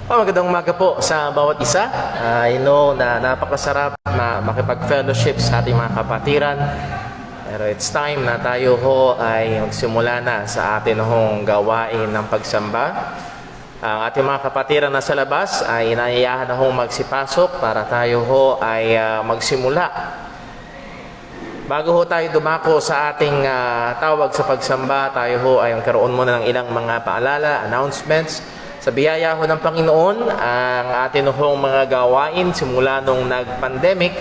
Magandang umaga po sa bawat isa. I know na napakasarap na makipag-fellowship sa ating mga kapatiran. Pero it's time na tayo ho ay magsimula na sa atin hong gawain ng pagsamba. Ang ating mga kapatiran na sa labas ay inayayahan na hong magsipasok para tayo ho ay magsimula. Bago ho tayo dumako sa ating tawag sa pagsamba, tayo ho ay magkaroon muna ng ilang mga paalala, announcements. Sa biyaya ho ng Panginoon, ang atin hong mga gawain simula nung nag-pandemic,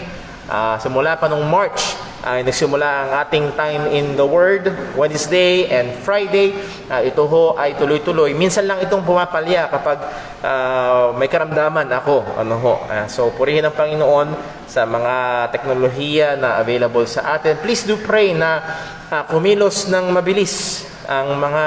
simula pa nung March, ay nagsimula ang ating time in the Word, Wednesday and Friday. Ito ho ay tuloy-tuloy. Minsan lang itong pumapalya kapag may karamdaman ako. So, purihin ang Panginoon sa mga teknolohiya na available sa atin. Please do pray na kumilos ng mabilis ang mga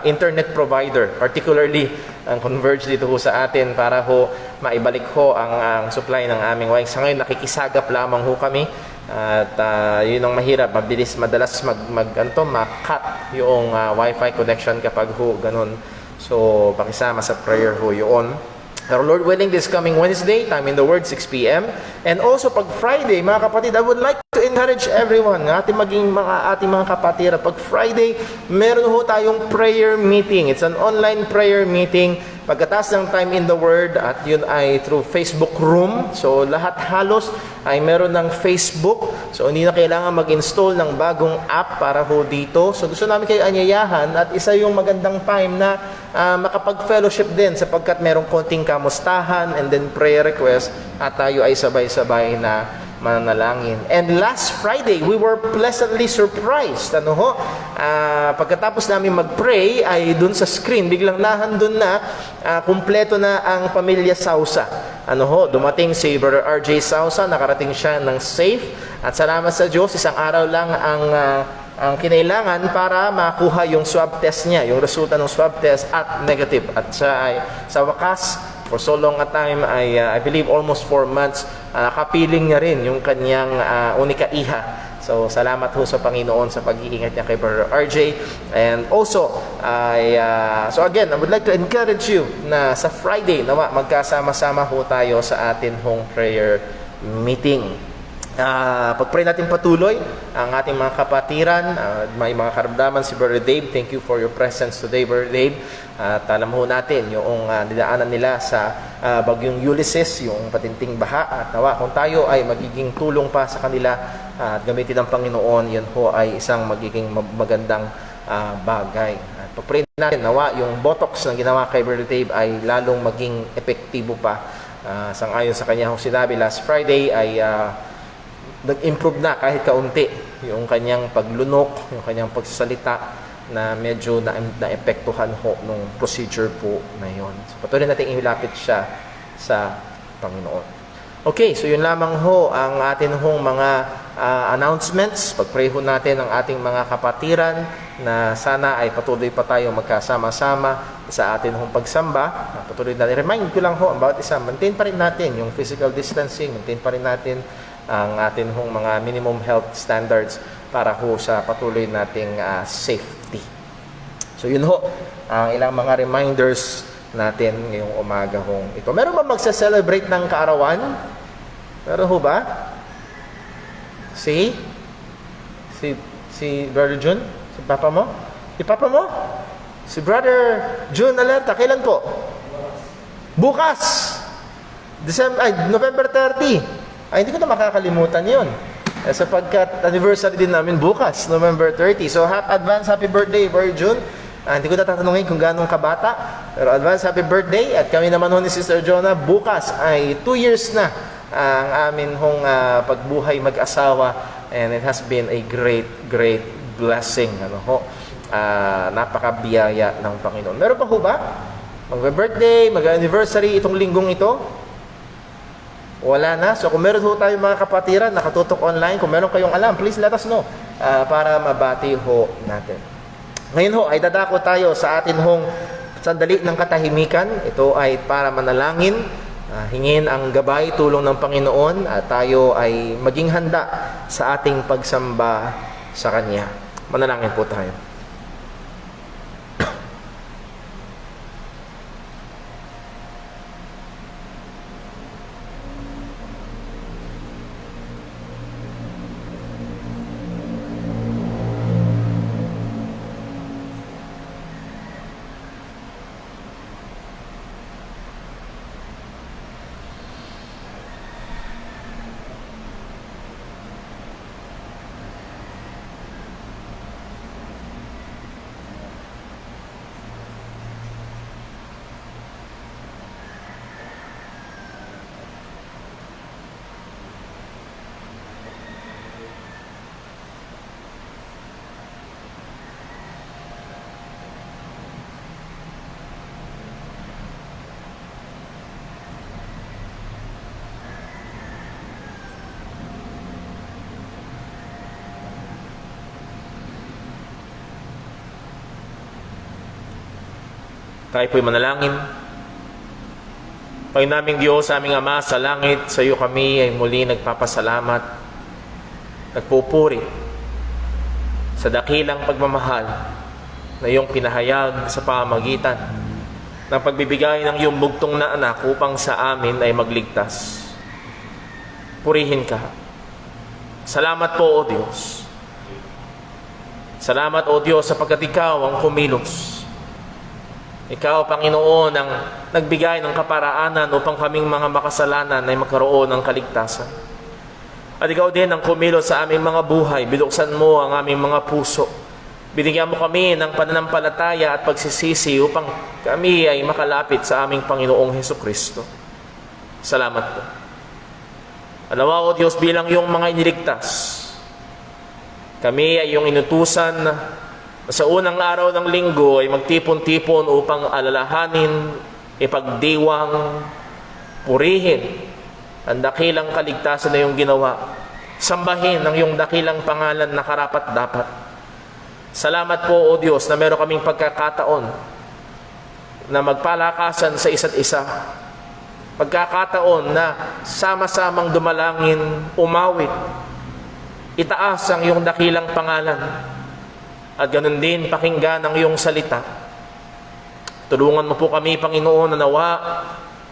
internet provider, particularly ang Converge dito ho sa atin para ho maibalik ho ang supply ng aming wifi. Sa ngayon nakikisagap lamang ho kami at yun ang mahirap, madalas ma-cut yung wifi connection kapag ho ganun. So pakisama sa prayer ho yun. Pero Lord willing, this coming Wednesday, time in the Word, 6 p.m. And also pag Friday, mga kapatid, I would like to encourage everyone, ating mga kapatid, pag Friday, meron ho tayong prayer meeting. It's an online prayer meeting. Pagkatapos ng time in the Word, at yun ay through Facebook Room. So lahat halos ay meron ng Facebook. So hindi na kailangan mag-install ng bagong app para ho dito. So gusto namin kayo anyayahan at isa yung magandang time na makapag-fellowship din sapagkat merong konting kamustahan and then prayer request at tayo ay sabay-sabay na mananalangin. And last Friday, we were pleasantly surprised. Pagkatapos namin mag-pray, ay dun sa screen, biglang nahandun na, kumpleto na ang pamilya Sausa. Dumating si Brother RJ Sausa, nakarating siya ng safe. At salamat sa Diyos, isang araw lang ang kinailangan para makuha yung swab test niya, yung resulta ng swab test at negative. At siya ay sa wakas, for so long a time, I believe almost 4 months, kapiling niya rin yung kanyang unika iha. So, salamat ho sa Panginoon sa pag-iingat niya kay Brother RJ. And also, so again, I would like to encourage you na sa Friday, nawa, magkasama-sama ho tayo sa atin hong prayer meeting. Pag-pray natin patuloy ang ating mga kapatiran, may mga karamdaman si Brother Dave. Thank you for your presence today, Brother Dave. At alam ho natin yung dinaanan nila sa bagyong Ulysses, yung patinting baha. At nawa, kung tayo ay magiging tulong pa sa kanila at gamitin ng Panginoon, yan ho ay isang magiging magandang bagay. At pag-pray natin, nawa, yung botox na ginawa kay Brother Dave ay lalong maging epektibo pa. Sangayon sa kanya hong sinabi last Friday ay nag-improve na kahit kaunti yung kanyang paglunok, yung kanyang pagsasalita na medyo na-epektuhan ho nung procedure po na yun. So, patuloy natin ilapit siya sa Panginoon. Okay, so yun lamang ho ang atin hong mga announcements. Pag-pray ho natin ang ating mga kapatiran na sana ay patuloy pa tayo magkasama-sama sa atin hong pagsamba. Patuloy natin. Remind ko lang ho ang bawat isa, maintain pa rin natin yung physical distancing, maintain pa rin natin ang atin hong mga minimum health standards para ho sa patuloy nating safety. So yun ho, ang ilang mga reminders natin ngayong umaga hong ito. Meron ba magsa-celebrate ng kaarawan? Meron ho ba? Si Brother Jun? Si Papa mo? Si Papa mo? Si Brother Jun Alerta, kailan po? Bukas! November 30. Hindi ko na makakalimutan yun. Sapagkat anniversary din namin bukas, November 30. So, advance happy birthday, Brother June. Hindi ko na tatanungin kung gano'ng kabata. Pero advance happy birthday. At kami naman ho ni Sister Jonah, bukas ay 2 years na ang amin hong pagbuhay mag-asawa. And it has been a great, great blessing. Napakabiyaya ng Panginoon. Meron pa ho ba? Mag-birthday, mag-anniversary itong linggong ito? Wala na. So kung meron ho tayong mga kapatiran nakatutok online, kung meron kayong alam, please let us know para mabati ho natin. Ngayon ho ay dadako tayo sa atin hong sandali ng katahimikan. Ito ay para manalangin, hingin ang gabay, tulong ng Panginoon at tayo ay maging handa sa ating pagsamba sa Kanya. Manalangin po tayo. Tayo po'y manalangin. Panginoon naming Diyos, aming Ama sa langit, sa iyo kami ay muli nagpapasalamat, nagpupuri sa dakilang pagmamahal na iyong pinahayag sa pamamagitan ng pagbibigay ng iyong bugtong na anak upang sa amin ay magligtas. Purihin ka. Salamat po, O Diyos. Salamat, O Diyos, sapagkat ikaw ang kumilos. Ikaw, Panginoon, ang nagbigay ng kaparaanan upang kaming mga makasalanan ay magkaroon ng kaligtasan. At ikaw din ang kumilos sa aming mga buhay. Binuksan mo ang aming mga puso. Binigyan mo kami ng pananampalataya at pagsisisi upang kami ay makalapit sa aming Panginoong Hesukristo. Salamat po. Alawa, O Diyos, bilang iyong mga iniligtas, kami ay iyong inutusan sa unang araw ng linggo ay magtipon-tipon upang alalahanin, ipagdiwang, purihin ang dakilang kaligtasan na iyong ginawa. Sambahin ang iyong dakilang pangalan na karapat-dapat. Salamat po, O Diyos, na meron kaming pagkakataon na magpalakasan sa isa't isa. Pagkakataon na sama-samang dumalangin, umawit, itaas ang iyong dakilang pangalan. At ganun din, pakinggan ang iyong salita. Tulungan mo po kami, Panginoon, na nawa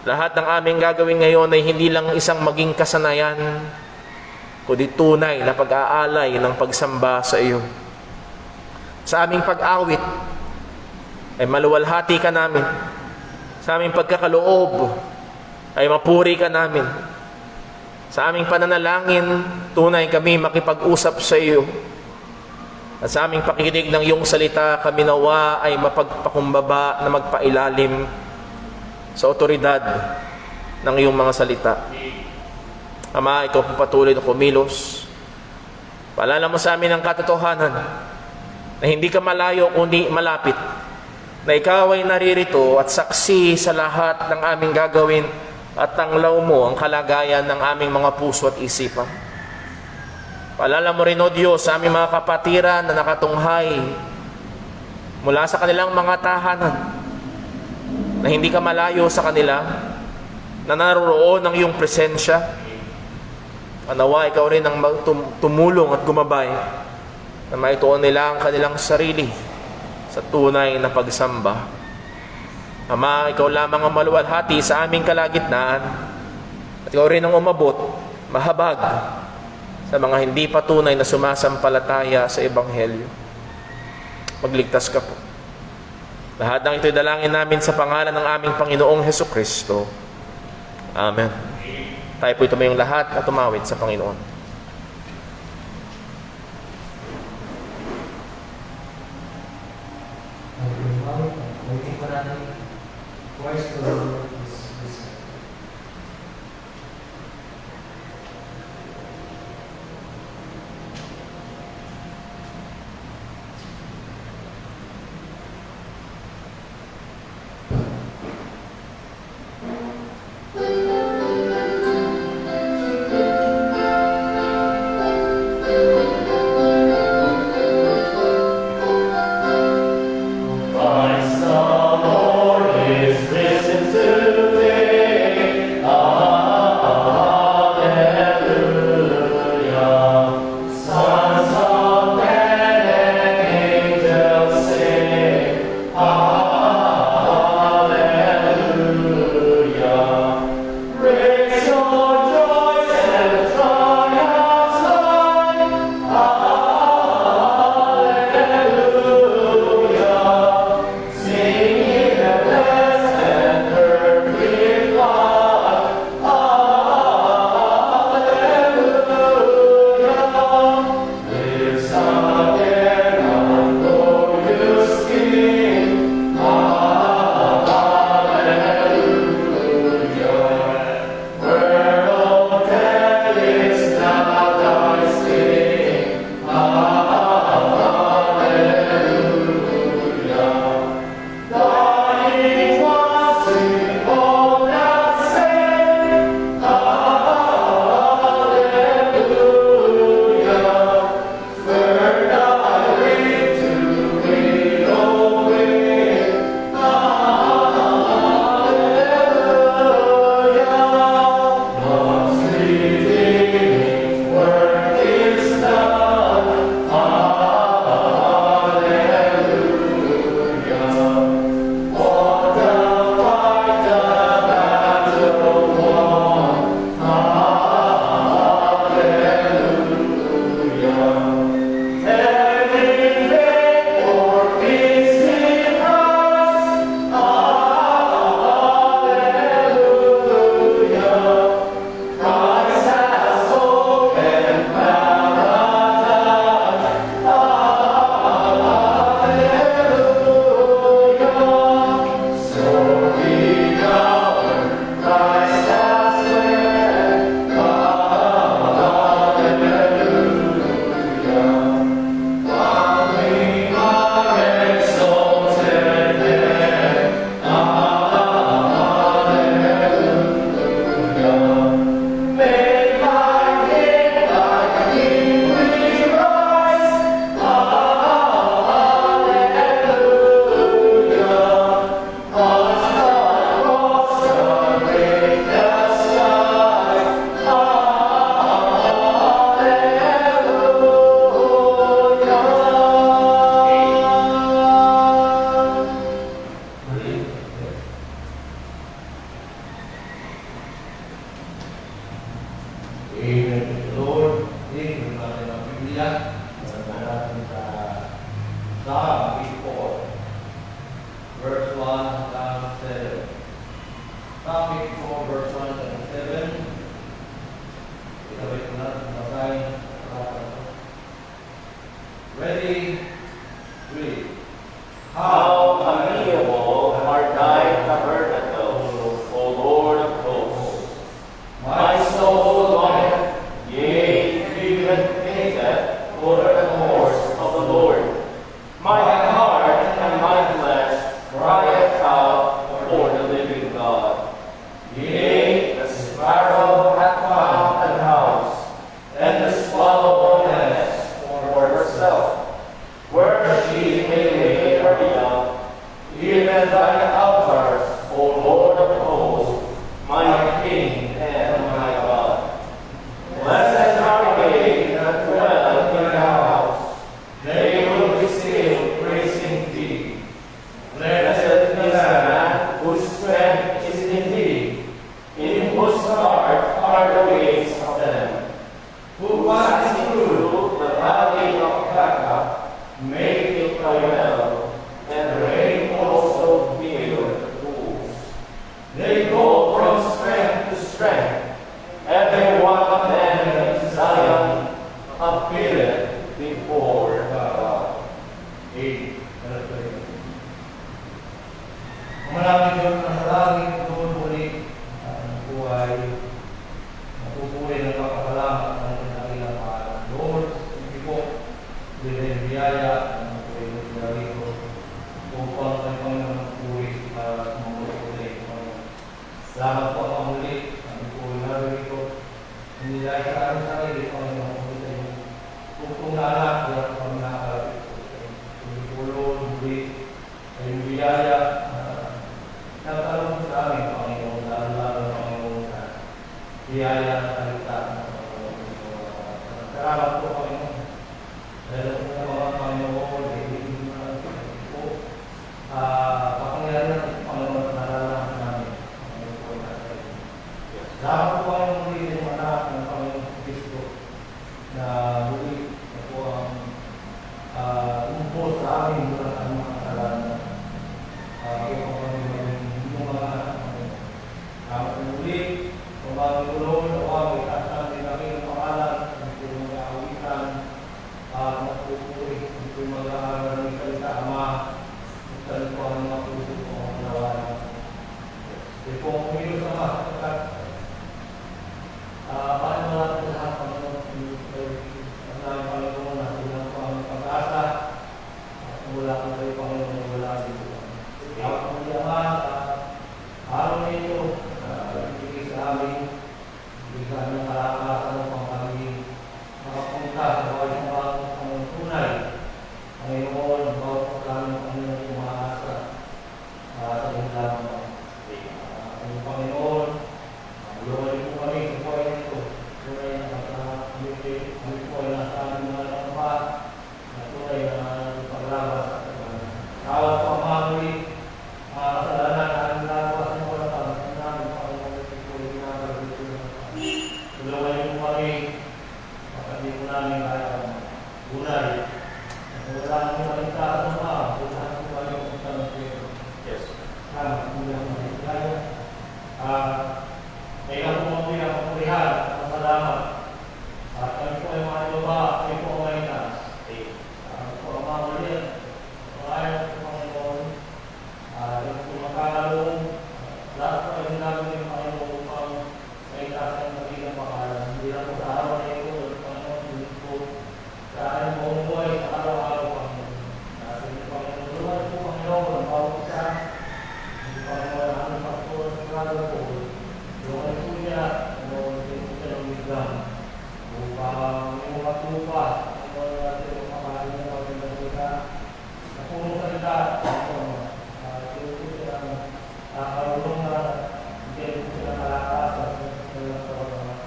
lahat ng aming gagawin ngayon ay hindi lang isang maging kasanayan, kundi tunay na pag-aalay ng pagsamba sa iyo. Sa aming pag-awit, ay maluwalhati ka namin. Sa aming pagkakaloob, ay mapuri ka namin. Sa aming pananalangin, tunay kami makipag-usap sa iyo. At sa aming pakikinig ng iyong salita, kami nawa ay mapagpakumbaba na magpailalim sa otoridad ng iyong mga salita. Ama, ikaw po patuloy na kumilos. Paalala mo sa amin ang katotohanan na hindi ka malayo kundi malapit, na ikaw ay naririto at saksi sa lahat ng aming gagawin at tanglaw mo ang kalagayan ng aming mga puso at isipan. Paalala mo rin, O Diyos, sa aming mga kapatiran na nakatunghay mula sa kanilang mga tahanan, na hindi ka malayo sa kanila, na naroon ang iyong presensya. Anawa, ikaw rin ang tumulong at gumabay na maituon nila ang kanilang sarili sa tunay na pagsamba. Ama, ikaw lamang ang maluwalhati sa aming kalagitnaan, at ikaw rin ang umabot, mahabag, sa mga hindi patunay na sumasampalataya sa Ebanghelyo. Magligtas ka po. Lahat ng ito'y dalangin namin sa pangalan ng aming Panginoong Hesukristo. Amen. Tayo po'y tumayong lahat at tumawid sa Panginoon. Christ the Lord is risen today. verse 1 hanggang 7. Topic 4, verse 1 hanggang 7. Itabay ko na, basahin. Ready? Read. How amiable are thy tabernacles, O Lord of hosts! My soul longeth, yea, even fainteth, for the course of the Lord. My heart and my flesh crieth out for the living God. Yea, the sparrow hath found an house, and the swallow a nest for herself, where she may lay her young, even thy altars, O Lord of hosts, my King and my God. Blessed are they that dwell in thy house, they will be still praising thee. Blessed is the man whose strength is in thee, in whose heart are the ways of them, who passes through the valley of Baca, make it a well, and rain also fill the pools. They go from strength to strength, every one of them in Zion appeareth before God. Amen. Maraming Diyos na sa langit, doon muli ang buhay, napupuli ng kapasalamat ng kanilang pangalan. Lord, hindi po, din biyaya ng buhay ng buhay ko, upang ang Panginoon puri para mamuli. Salamat po ang muli, ang buhay na rin ko, hindi dahil sa aming sarili, Panginoon, muli sa inyo. Kung anak, wala po kami nakakalapit po sa inyo. Tulong, muli, kayong biyaya, nagkaroon sa amin, Panginoon, lalo-lalo, Panginoon, sa biyaya sa salita ng Panginoon. Salamat po, Panginoon. Dahil po ng mga Panginoon, hindi po, kapangyarihan ng Panginoon na nalalaman namin. Panginoon po, nasa inyo. Salamat po, Panginoon, muli ng anak ng Panginoon Kristo na muli na po ang umpos sa amin mula sa mga kasalanan. Kaya po, Panginoon, muli, pabagay tulong, nawag, itasan din namin ang pangalan, hindi ko mag-aawitan, magpupuri, hindi ko mag-aaral ng salita, Ama, magsalit po ang mga puso ko ang nawalan. Hindi po ang kumilos Ama, sapagkat paano natin lahat, Panginoon, ang namin Panginoon, na silang po ang pag-asa, wala ko kayo, Panginoon, wala dito. Kaya po niya, Ama, araw ninyo, ibigay sa amin, ibigay sa amin ang kalakasan upang kami makapunta sa bawat mga tunay. Panginoon, bawat kami Panginoon umaasa sa inyong lamang. Panginoon, lumayo po kami sa buhay nito. Tunay na kami po ay nasa aming mga lamang na tunay na paglabas sa kanya. Tawad po ang mga muli, mga kasalanan na ang lawas ng walang kami namin, Panginoon, ito ay ginagawa dito na kami. Tulungan niyo kami, kapatid mo namin kaya gunay. Wala nang maligtas ng mga, tulungan po kayo kung saan ang Panginoon. Yes. Salamat po lang mga kaya. Kailan po ang pinakapulihan, ang salamat. At kami po ay mga iba, kami po ang maintas. Kami po ang mga ulit. Ayaw po, Panginoon. Yung po makakalong, lahat po ay sinabi ng Panginoon upang maintas ang magiging pangalan. Hindi lang po sa araw na ito, Panginoon, hindi po sa aking buong buhay, sa araw-araw, Panginoon. Natin yung Panginoon, tulungan po, Panginoon, ang bawat isa. Hindi Panginoon, ang aming pastor, sigurado po. Tulungan po niya, Panginoon, hindi po siya ng biglang. Upang yung mga tupa, Panginoon, natin yung pakain ng Panginoon kita. Sa purong salita, Panginoon, ito po siya karunong na hindi po siya kalakasan sa kanilang kawalan.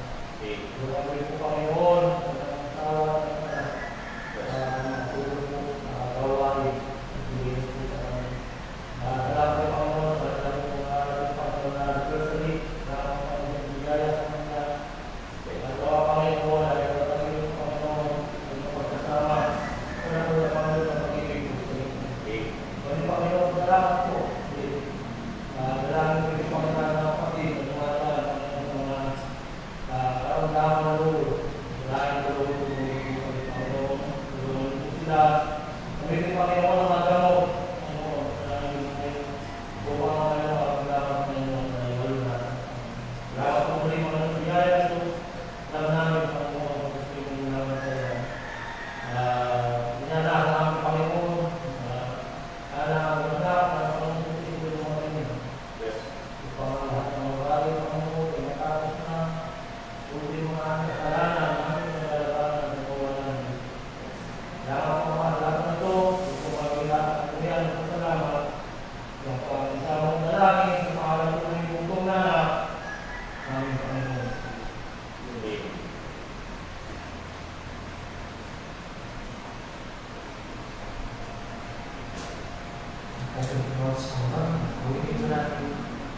Tulungan po Panginoon, ang tawag na tulong po, gawain, hindi po sa kanya. Salamat po Panginoon, salamat po Panginoon na adversary, salamat po Panginoon, bigaya sa kanya. Nagawa Panginoon, ay pagkakilong Panginoon, ang pagkasama, salamat po Panginoon, ang pag-ibig po sa inyo. Panginoon, salamat po.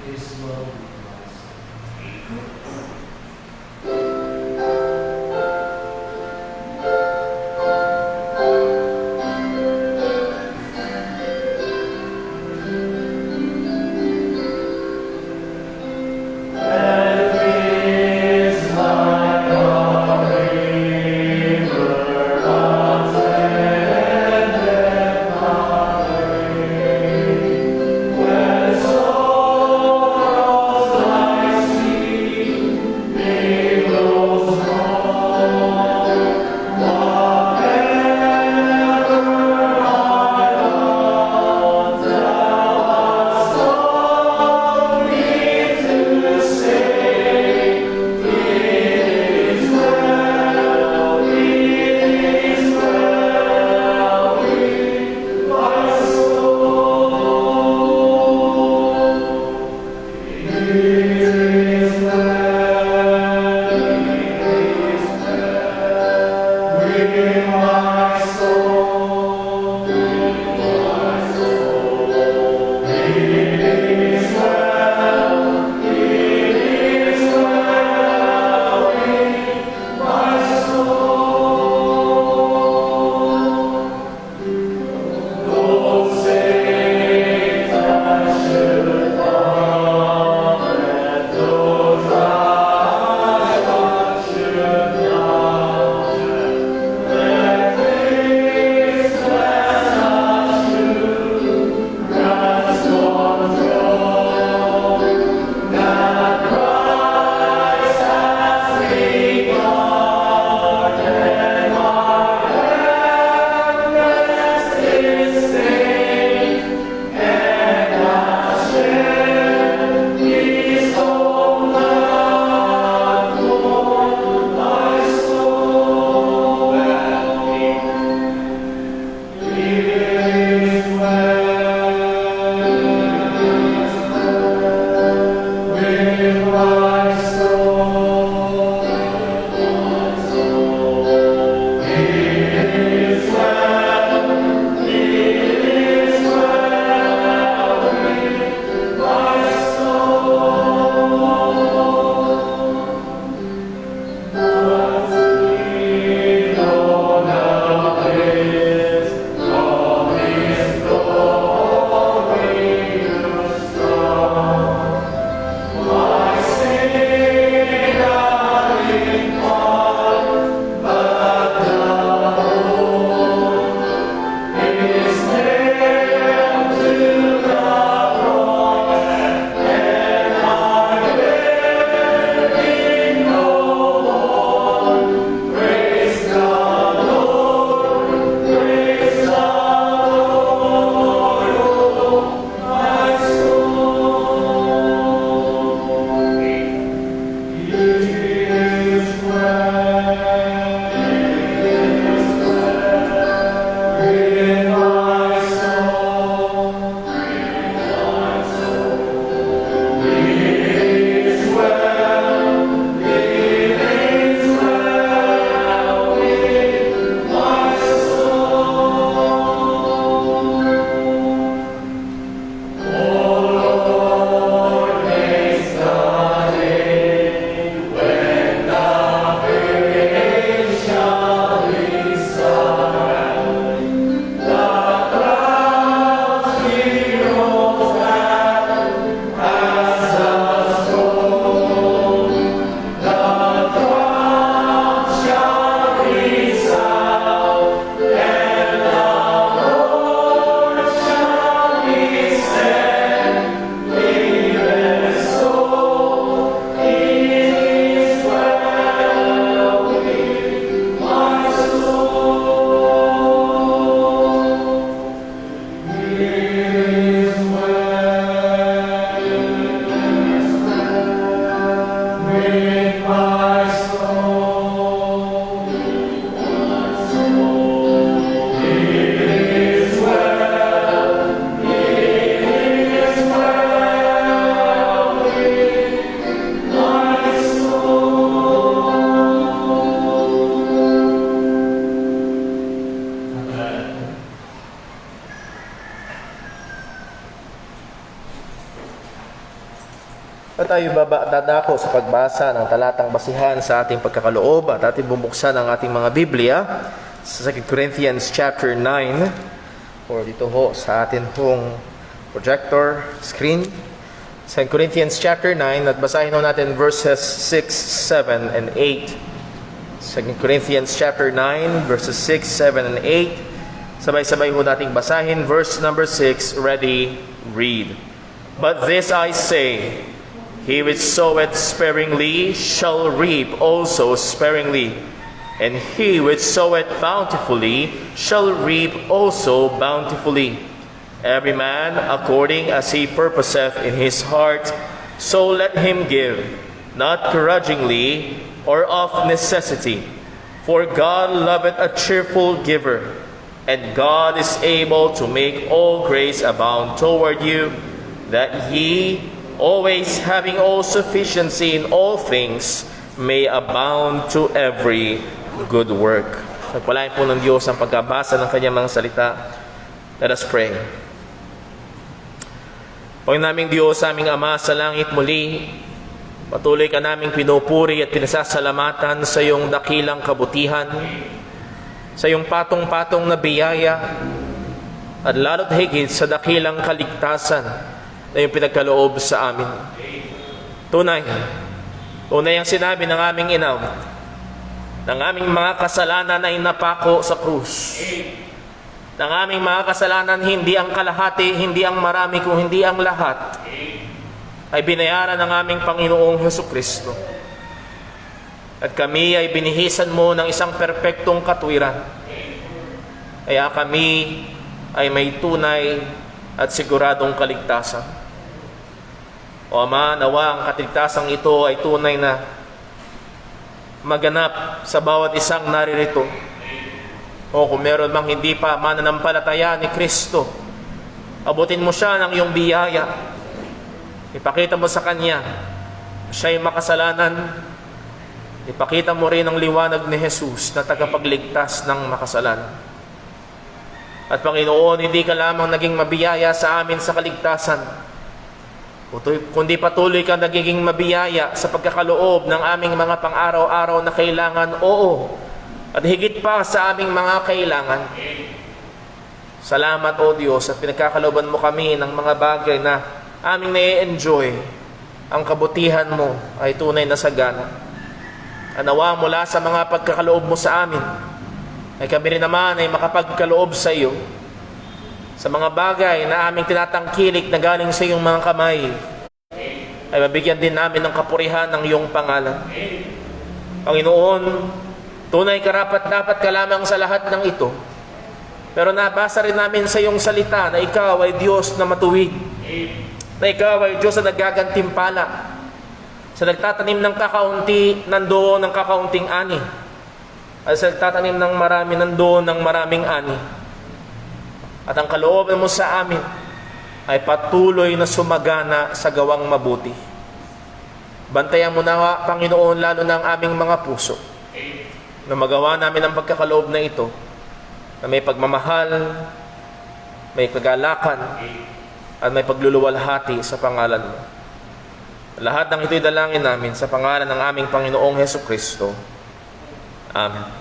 His love with us. At tayo dadako sa pagbasa ng talatang basihan sa ating pagkakaloob at ating bubuksan ang ating mga Biblia sa 2 Corinthians chapter 9 or dito ho sa atin hong projector screen. 2 Corinthians chapter 9 at basahin ho natin verses 6, 7, and 8. 2 Corinthians chapter 9 verses 6, 7, and 8. Sabay-sabay ho nating basahin. Verse number 6, ready, read. But this I say, he which soweth sparingly shall reap also sparingly, and he which soweth bountifully shall reap also bountifully. Every man according as he purposeth in his heart, so let him give, not grudgingly or of necessity. For God loveth a cheerful giver, and God is able to make all grace abound toward you, that ye, always having all sufficiency in all things, may abound to every good work. Nagpalain po ng Diyos ang pagkabasa ng kanyang mga salita. Let us pray. Panginoon naming Diyos, aming Ama sa langit, muli, patuloy ka naming pinupuri at pinasasalamatan sa iyong dakilang kabutihan, sa iyong patong-patong na biyaya, at lalo't higit sa dakilang kaligtasan na iyong pinagkaloob sa amin. Tunay ang sinabi ng aming inawit, ng aming mga kasalanan ay napako sa krus. Ng aming mga kasalanan, hindi ang kalahati, hindi ang marami, kung hindi ang lahat, ay binayaran ng aming Panginoong Hesukristo. At kami ay binihisan mo ng isang perpektong katwiran. Kaya kami ay may tunay at siguradong kaligtasan. O Ama, nawa ang kaligtasang ito ay tunay na maganap sa bawat isang naririto. O kung meron mang hindi pa mananampalataya ni Kristo, abutin mo siya ng iyong biyaya. Ipakita mo sa Kanya, siya'y makasalanan. Ipakita mo rin ang liwanag ni Jesus na tagapagligtas ng makasalanan. At Panginoon, hindi ka lamang naging mabiyaya sa amin sa kaligtasan, kundi patuloy ka nagiging mabiyaya sa pagkakaloob ng aming mga pang-araw-araw na kailangan, oo, at higit pa sa aming mga kailangan. Salamat, O Diyos, at pinagkakalooban mo kami ng mga bagay na aming na-enjoy. Ang kabutihan mo ay tunay na sagana. Anawa mula sa mga pagkakaloob mo sa amin, ay kami rin naman ay makapagkaloob sa iyo sa mga bagay na aming tinatangkilik na galing sa iyong mga kamay, ay mabigyan din namin ng kapurihan ng iyong pangalan. Panginoon, tunay karapat-dapat ka lamang sa lahat ng ito, pero nabasa rin namin sa iyong salita na ikaw ay Diyos na matuwid, na ikaw ay Diyos na nagagantimpala. Sa nagtatanim ng kakaunti, nandoon ng kakaunting ani. At sa nagtatanim ng marami, nandoon ng maraming ani. At ang kalooban mo sa amin ay patuloy na sumagana sa gawang mabuti. Bantayan mo na, Panginoon, lalo na ang aming mga puso, na magawa namin ang pagkakaloob na ito, na may pagmamahal, may kagalakan, at may pagluluwalhati sa pangalan mo. Lahat ng ito'y dalangin namin sa pangalan ng aming Panginoong Hesukristo. Amen.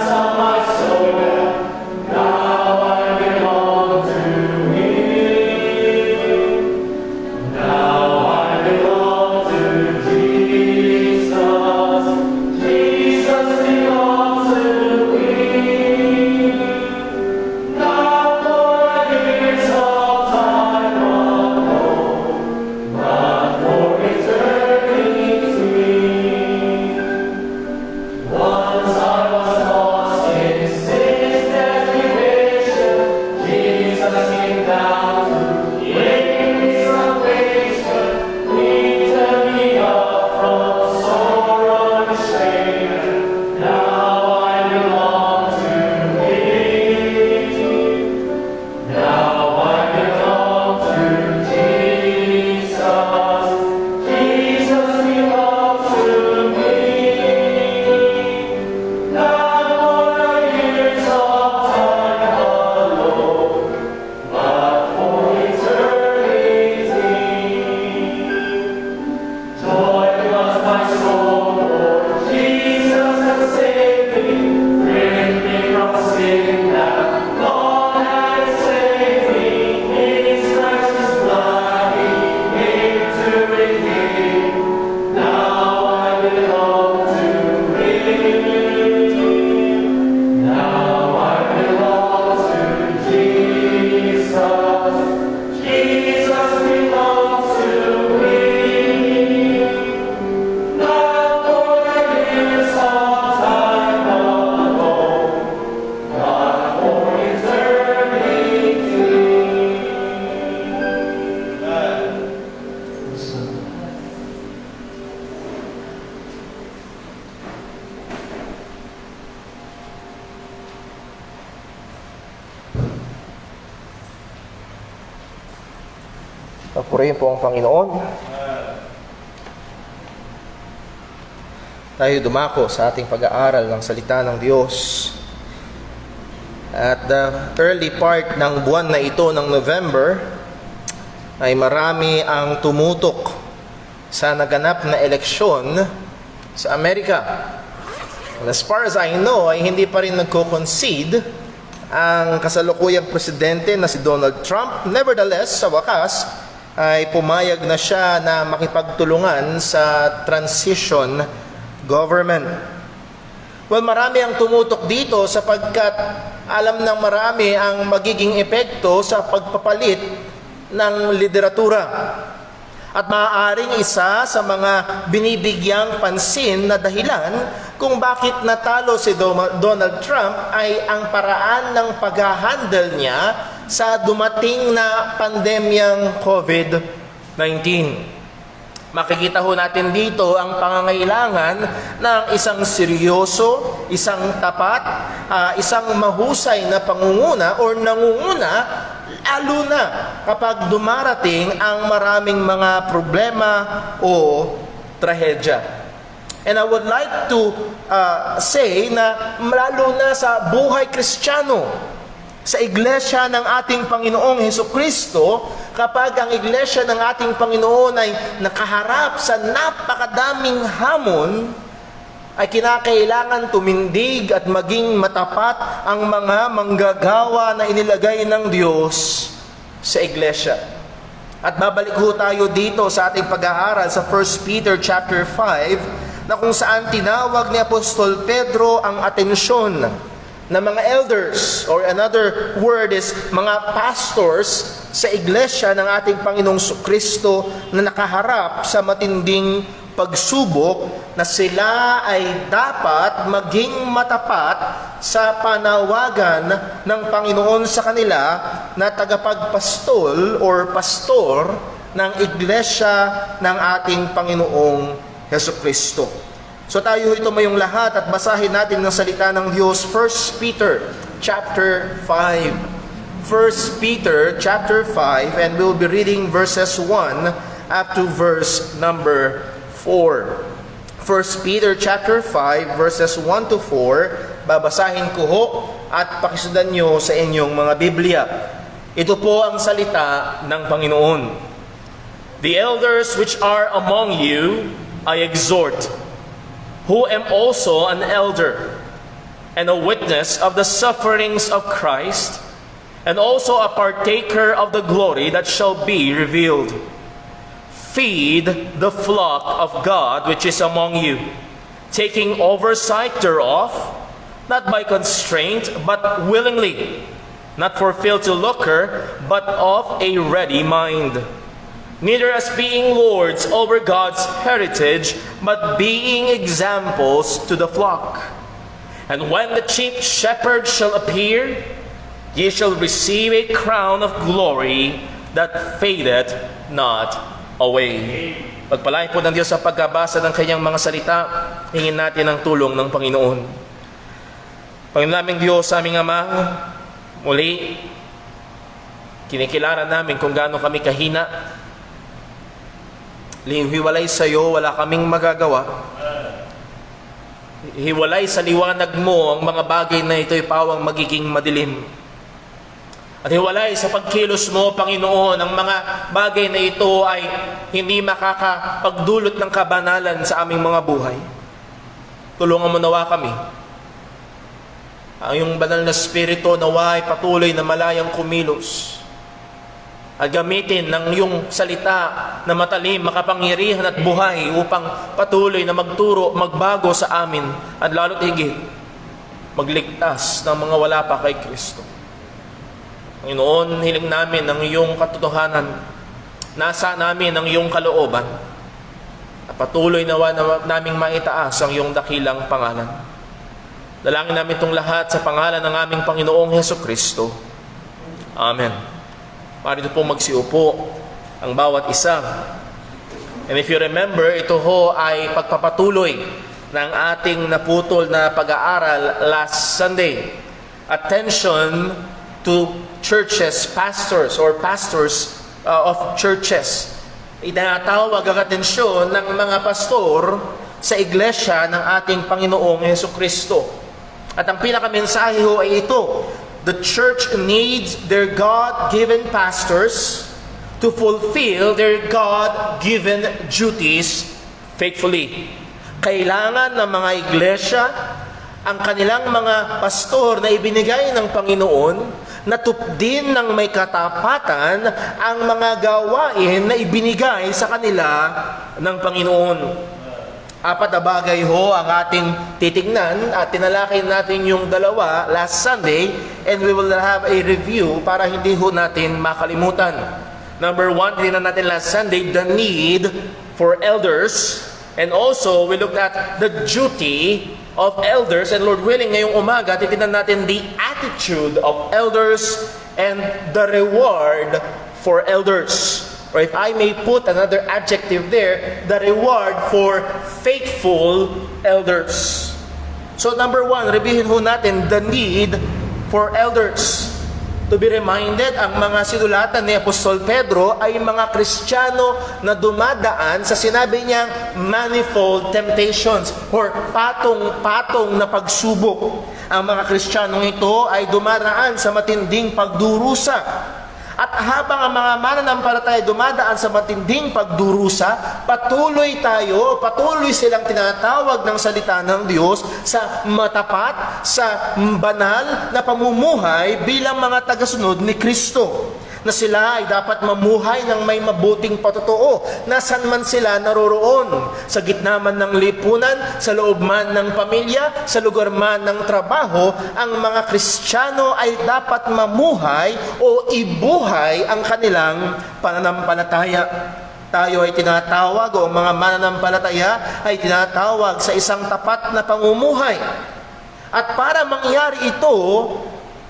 So much Papurihin po ang Panginoon. Tayo dumako sa ating pag-aaral ng salita ng Diyos. At the early part ng buwan na ito ng November, ay marami ang tumutok sa naganap na eleksyon sa Amerika. And as far as I know, ay hindi pa rin nagko-concede ang kasalukuyang presidente na si Donald Trump. Nevertheless, sa wakas, ay pumayag na siya na makipagtulungan sa transition government. Well, marami ang tumutok dito sapagkat alam ng marami ang magiging epekto sa pagpapalit ng lideratura. At maaaring isa sa mga binibigyang pansin na dahilan kung bakit natalo si Donald Trump ay ang paraan ng pag-handle niya sa dumating na pandemyang COVID-19. Makikita ho natin dito ang pangangailangan ng isang seryoso, isang tapat, isang mahusay na pangunguna o nangunguna, lalo na kapag dumarating ang maraming mga problema o trahedya. And I would like to say na lalo na sa buhay Kristiyano, sa iglesia ng ating Panginoong Hesukristo, kapag ang iglesia ng ating Panginoon ay nakaharap sa napakadaming hamon, ay kinakailangan tumindig at maging matapat ang mga manggagawa na inilagay ng Diyos sa iglesia. At babalik ho tayo dito sa ating pag-aaral sa 1 Peter chapter 5, na kung saan tinawag ni Apostol Pedro ang atensyon na mga elders, or another word is mga pastors sa iglesia ng ating Panginoong Kristo na nakaharap sa matinding pagsubok, na sila ay dapat maging matapat sa panawagan ng Panginoon sa kanila na tagapagpastol or pastor ng iglesia ng ating Panginoong Hesukristo. So tayo ito mayong lahat at basahin natin ng salita ng Diyos, 1 Peter chapter 5. 1 Peter chapter 5, and we'll be reading verses 1 up to verse number 4. 1 Peter chapter 5 verses 1 to 4, babasahin ko ho at pakisundan nyo sa inyong mga Biblia. Ito po ang salita ng Panginoon. The elders which are among you I exhort, who am also an elder, and a witness of the sufferings of Christ, and also a partaker of the glory that shall be revealed. Feed the flock of God which is among you, taking oversight thereof, not by constraint, but willingly, not for filthy lucre, but of a ready mind. Neither as being lords over God's heritage, but being examples to the flock. And when the chief shepherd shall appear, ye shall receive a crown of glory that fadeth not away. Pagpalain po ng Diyos sa pagkabasa ng kanyang mga salita. Hingin natin ang tulong ng Panginoon. Panginoon naming Diyos, aming Ama, muli, kinikilala namin kung gaano kami kahina. Hiwalay sa iyo, wala kaming magagawa. Hiwalay sa liwanag mo, ang mga bagay na ito'y pawang magiging madilim. At hiwalay sa pagkilos mo, Panginoon, ang mga bagay na ito ay hindi makakapagdulot ng kabanalan sa aming mga buhay. Tulungan mo nawa kami. Ang iyong banal na Espiritu nawa ay patuloy na malayang kumilos at gamitin ng iyong salita na matalim, makapangyarihan at buhay upang patuloy na magturo, magbago sa amin at lalo't higit magligtas ng mga wala pa kay Kristo. Panginoon, hiling namin ang iyong katotohanan, nasa namin ang iyong kalooban, at patuloy nawa naming maitaas ang iyong dakilang pangalan. Dalangin namin itong lahat sa pangalan ng aming Panginoong Hesukristo. Amen. Marito po magsiupo ang bawat isa. And if you remember, ito ho ay pagpapatuloy ng ating naputol na pag-aaral last Sunday. Attention to churches, pastors of churches. Itinatawag ang atensyon ng mga pastor sa iglesia ng ating Panginoong Hesukristo. At ang pinakamensahe ho ay ito: the church needs their God-given pastors to fulfill their God-given duties faithfully. Kailangan ng mga iglesia ang kanilang mga pastor na ibinigay ng Panginoon na tupdin ng may katapatan ang mga gawain na ibinigay sa kanila ng Panginoon. Apat na bagay ho ang ating titignan at tinalakay natin yung dalawa last Sunday, and we will have a review para hindi ho natin makalimutan. Number 1, tinignan natin last Sunday, the need for elders. And also, we looked at the duty of elders. And Lord willing, ngayong umaga, titignan natin the attitude of elders and the reward for elders. Or if I may put another adjective there, the reward for faithful elders. So number 1, reviewin ho natin the need for elders. To be reminded, ang mga sinulatan ni Apostol Pedro ay mga Kristiyano na dumadaan sa sinabi niyang manifold temptations or patong-patong na pagsubok. Ang mga Kristiyanong ito ay dumaraan sa matinding pagdurusa. At habang ang mga mananampalataya dumadaan sa matinding pagdurusa, patuloy silang tinatawag ng salita ng Diyos sa matapat, sa banal na pamumuhay bilang mga tagasunod ni Kristo. Na sila ay dapat mamuhay ng may mabuting patotoo, nasan man sila naroroon, sa gitna man ng lipunan, sa loob man ng pamilya, sa lugar man ng trabaho, ang mga Kristiyano ay dapat mamuhay o ibuhay ang kanilang pananampalataya. Tayo ay tinatawag, o mga mananampalataya ay tinatawag sa isang tapat na pamumuhay. At para mangyari ito,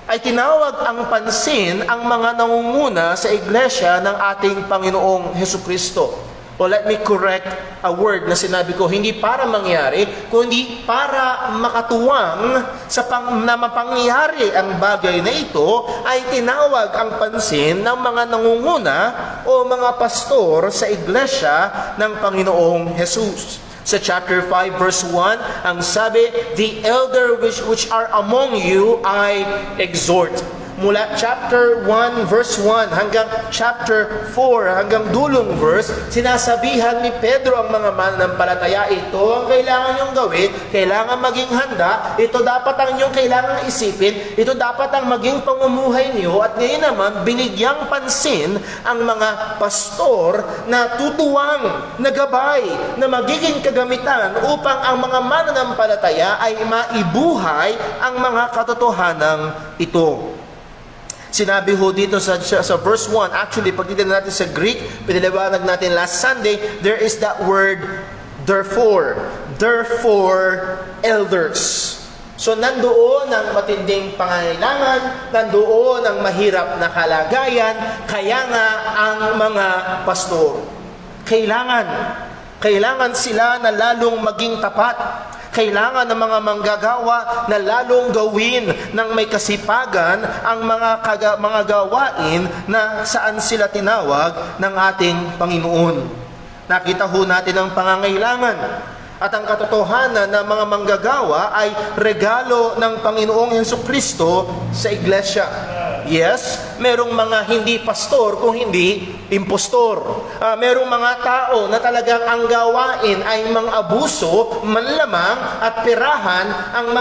ay tinawag ang pansin ang mga nangunguna sa iglesia ng ating Panginoong Hesukristo. O let me correct a word na sinabi ko, hindi para mangyari, kundi para makatuwang na mapangyari ang bagay na ito, ay tinawag ang pansin ng mga nangunguna o mga pastor sa iglesia ng Panginoong Jesus. Sa chapter 5 verse 1, ang sabi, the elder which are among you I exhort. Mula chapter 1 verse 1 hanggang chapter 4 hanggang dulong verse, sinasabihan ni Pedro ang mga mananampalataya, ito ang kailangan nyong gawin, kailangan maging handa, ito dapat ang inyong kailangan isipin, ito dapat ang maging pamumuhay niyo. At ngayon naman, binigyang pansin ang mga pastor na tutuwang, na gabay, na magiging kagamitan upang ang mga mananampalataya ay maibuhay ang mga katotohanan ito. Sinabi ho dito sa verse 1, actually, pag titignan natin sa Greek, pinaliwanag natin last Sunday, there is that word, therefore. Therefore, elders. So, nandoon ang matinding pangangailangan, nandoon ang mahirap na kalagayan, kaya nga ang mga pastor. Kailangan sila na lalong maging tapat. Kailangan ng mga manggagawa na lalong gawin ng may kasipagan ang mga gawain na saan sila tinawag ng ating Panginoon. Nakita ho natin ang pangangailangan at ang katotohanan na mga manggagawa ay regalo ng Panginoong Hesukristo sa iglesia. Yes, merong mga hindi pastor kung hindi impostor. Merong mga tao na talagang ang gawain ay mang-abuso, manlamang at pirahan ang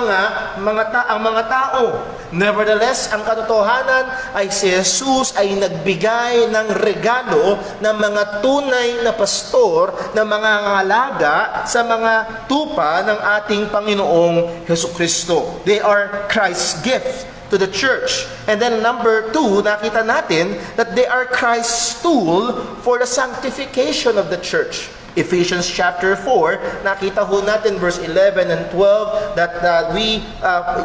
mga tao. Nevertheless, ang katotohanan ay si Jesus ay nagbigay ng regalo ng mga tunay na pastor na mga ngalaga sa mga tupa ng ating Panginoong Hesukristo. They are Christ's gift to the church. And then number 2, nakita natin that they are Christ's tool for the sanctification of the church. Ephesians chapter 4, nakita ho natin verse 11 and 12 that we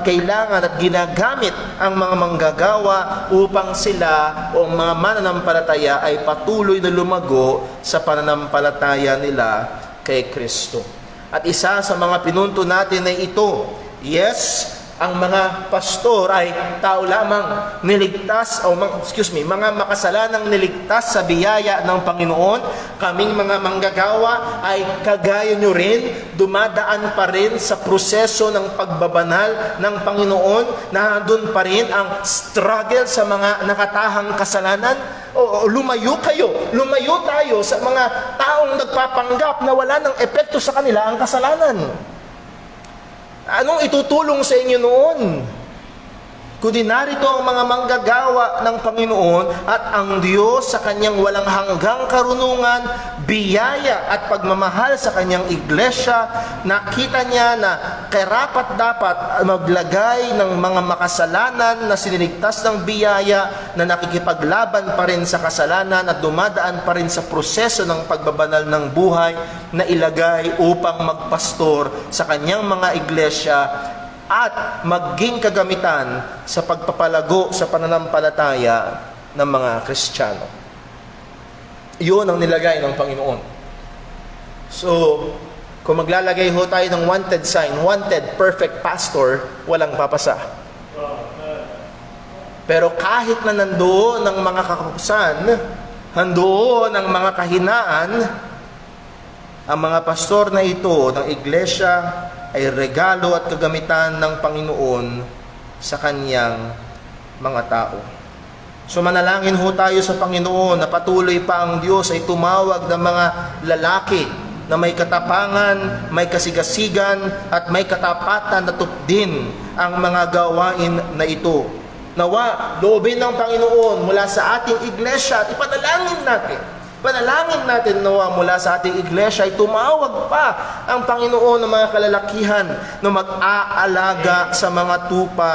kailangan at ginagamit ang mga manggagawa upang sila o mga mananampalataya ay patuloy na lumago sa pananampalataya nila kay Kristo. At isa sa mga pinunto natin ay ito, yes, ang mga pastor ay tao lamang niligtas mga makasalanang niligtas sa biyaya ng Panginoon. Kaming mga manggagawa ay kagaya nyo rin, dumadaan pa rin sa proseso ng pagbabanal ng Panginoon, na doon pa rin ang struggle sa mga nakatahang kasalanan. O lumayo tayo sa mga taong nagpapanggap na wala ng epekto sa kanila ang kasalanan. Anong itutulong sa inyo noon? Kundi narito ang mga manggagawa ng Panginoon at ang Diyos sa kanyang walang hanggang karunungan, biyaya at pagmamahal sa kanyang iglesia. Nakita niya na karapat-dapat maglagay ng mga makasalanan na siniligtas ng biyaya, na nakikipaglaban pa rin sa kasalanan at dumadaan pa rin sa proseso ng pagbabanal ng buhay, na ilagay upang magpastor sa kanyang mga iglesia at maging kagamitan sa pagpapalago sa pananampalataya ng mga Kristiyano. Iyon ang nilagay ng Panginoon. So, kung maglalagay ho tayo ng wanted sign, wanted perfect pastor, walang papasa. Pero kahit na nandoon ang mga kakapusan, nandoon ang mga kahinaan, ang mga pastor na ito ng iglesia ay regalo at kagamitan ng Panginoon sa kanyang mga tao. So manalangin ho tayo sa Panginoon na patuloy pa ang Diyos ay tumawag ng mga lalaki na may katapangan, may kasigasigan at may katapatan na tupdin ang mga gawain na ito. Nawa, loobin ng Panginoon mula sa ating iglesia at ipanalangin natin nawa mula sa ating iglesia ay tumawag pa ang Panginoon ng mga kalalakihan na mag-aalaga sa mga tupa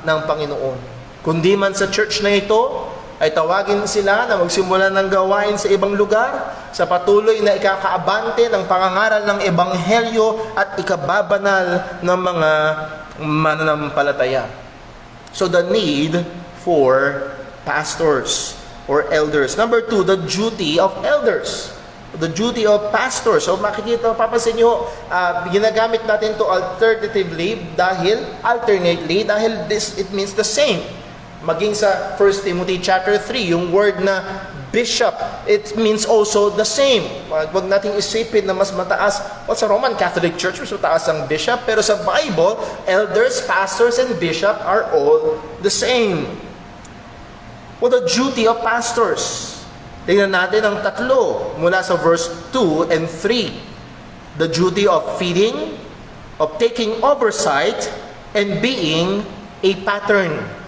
ng Panginoon. Kundi man sa church na ito, ay tawagin sila na magsimula ng gawain sa ibang lugar, sa patuloy na ikakaabante ng pangangaral ng Ebanghelyo at ikababanal ng mga mananampalataya. So the need for pastors or elders. Number 2, the duty of elders. The duty of pastors. So makikita, papansin nyo, ginagamit natin to alternately dahil it means the same. Maging sa 1 Timothy chapter 3, yung word na bishop, it means also the same. Huwag nating isipin na mas mataas. Sa Roman Catholic Church, mas mataas ang bishop. Pero sa Bible, elders, pastors, and bishop are all the same. Well, the duty of pastors. Tingnan natin ang tatlo mula sa verse 2 and 3. The duty of feeding, of taking oversight, and being a pattern.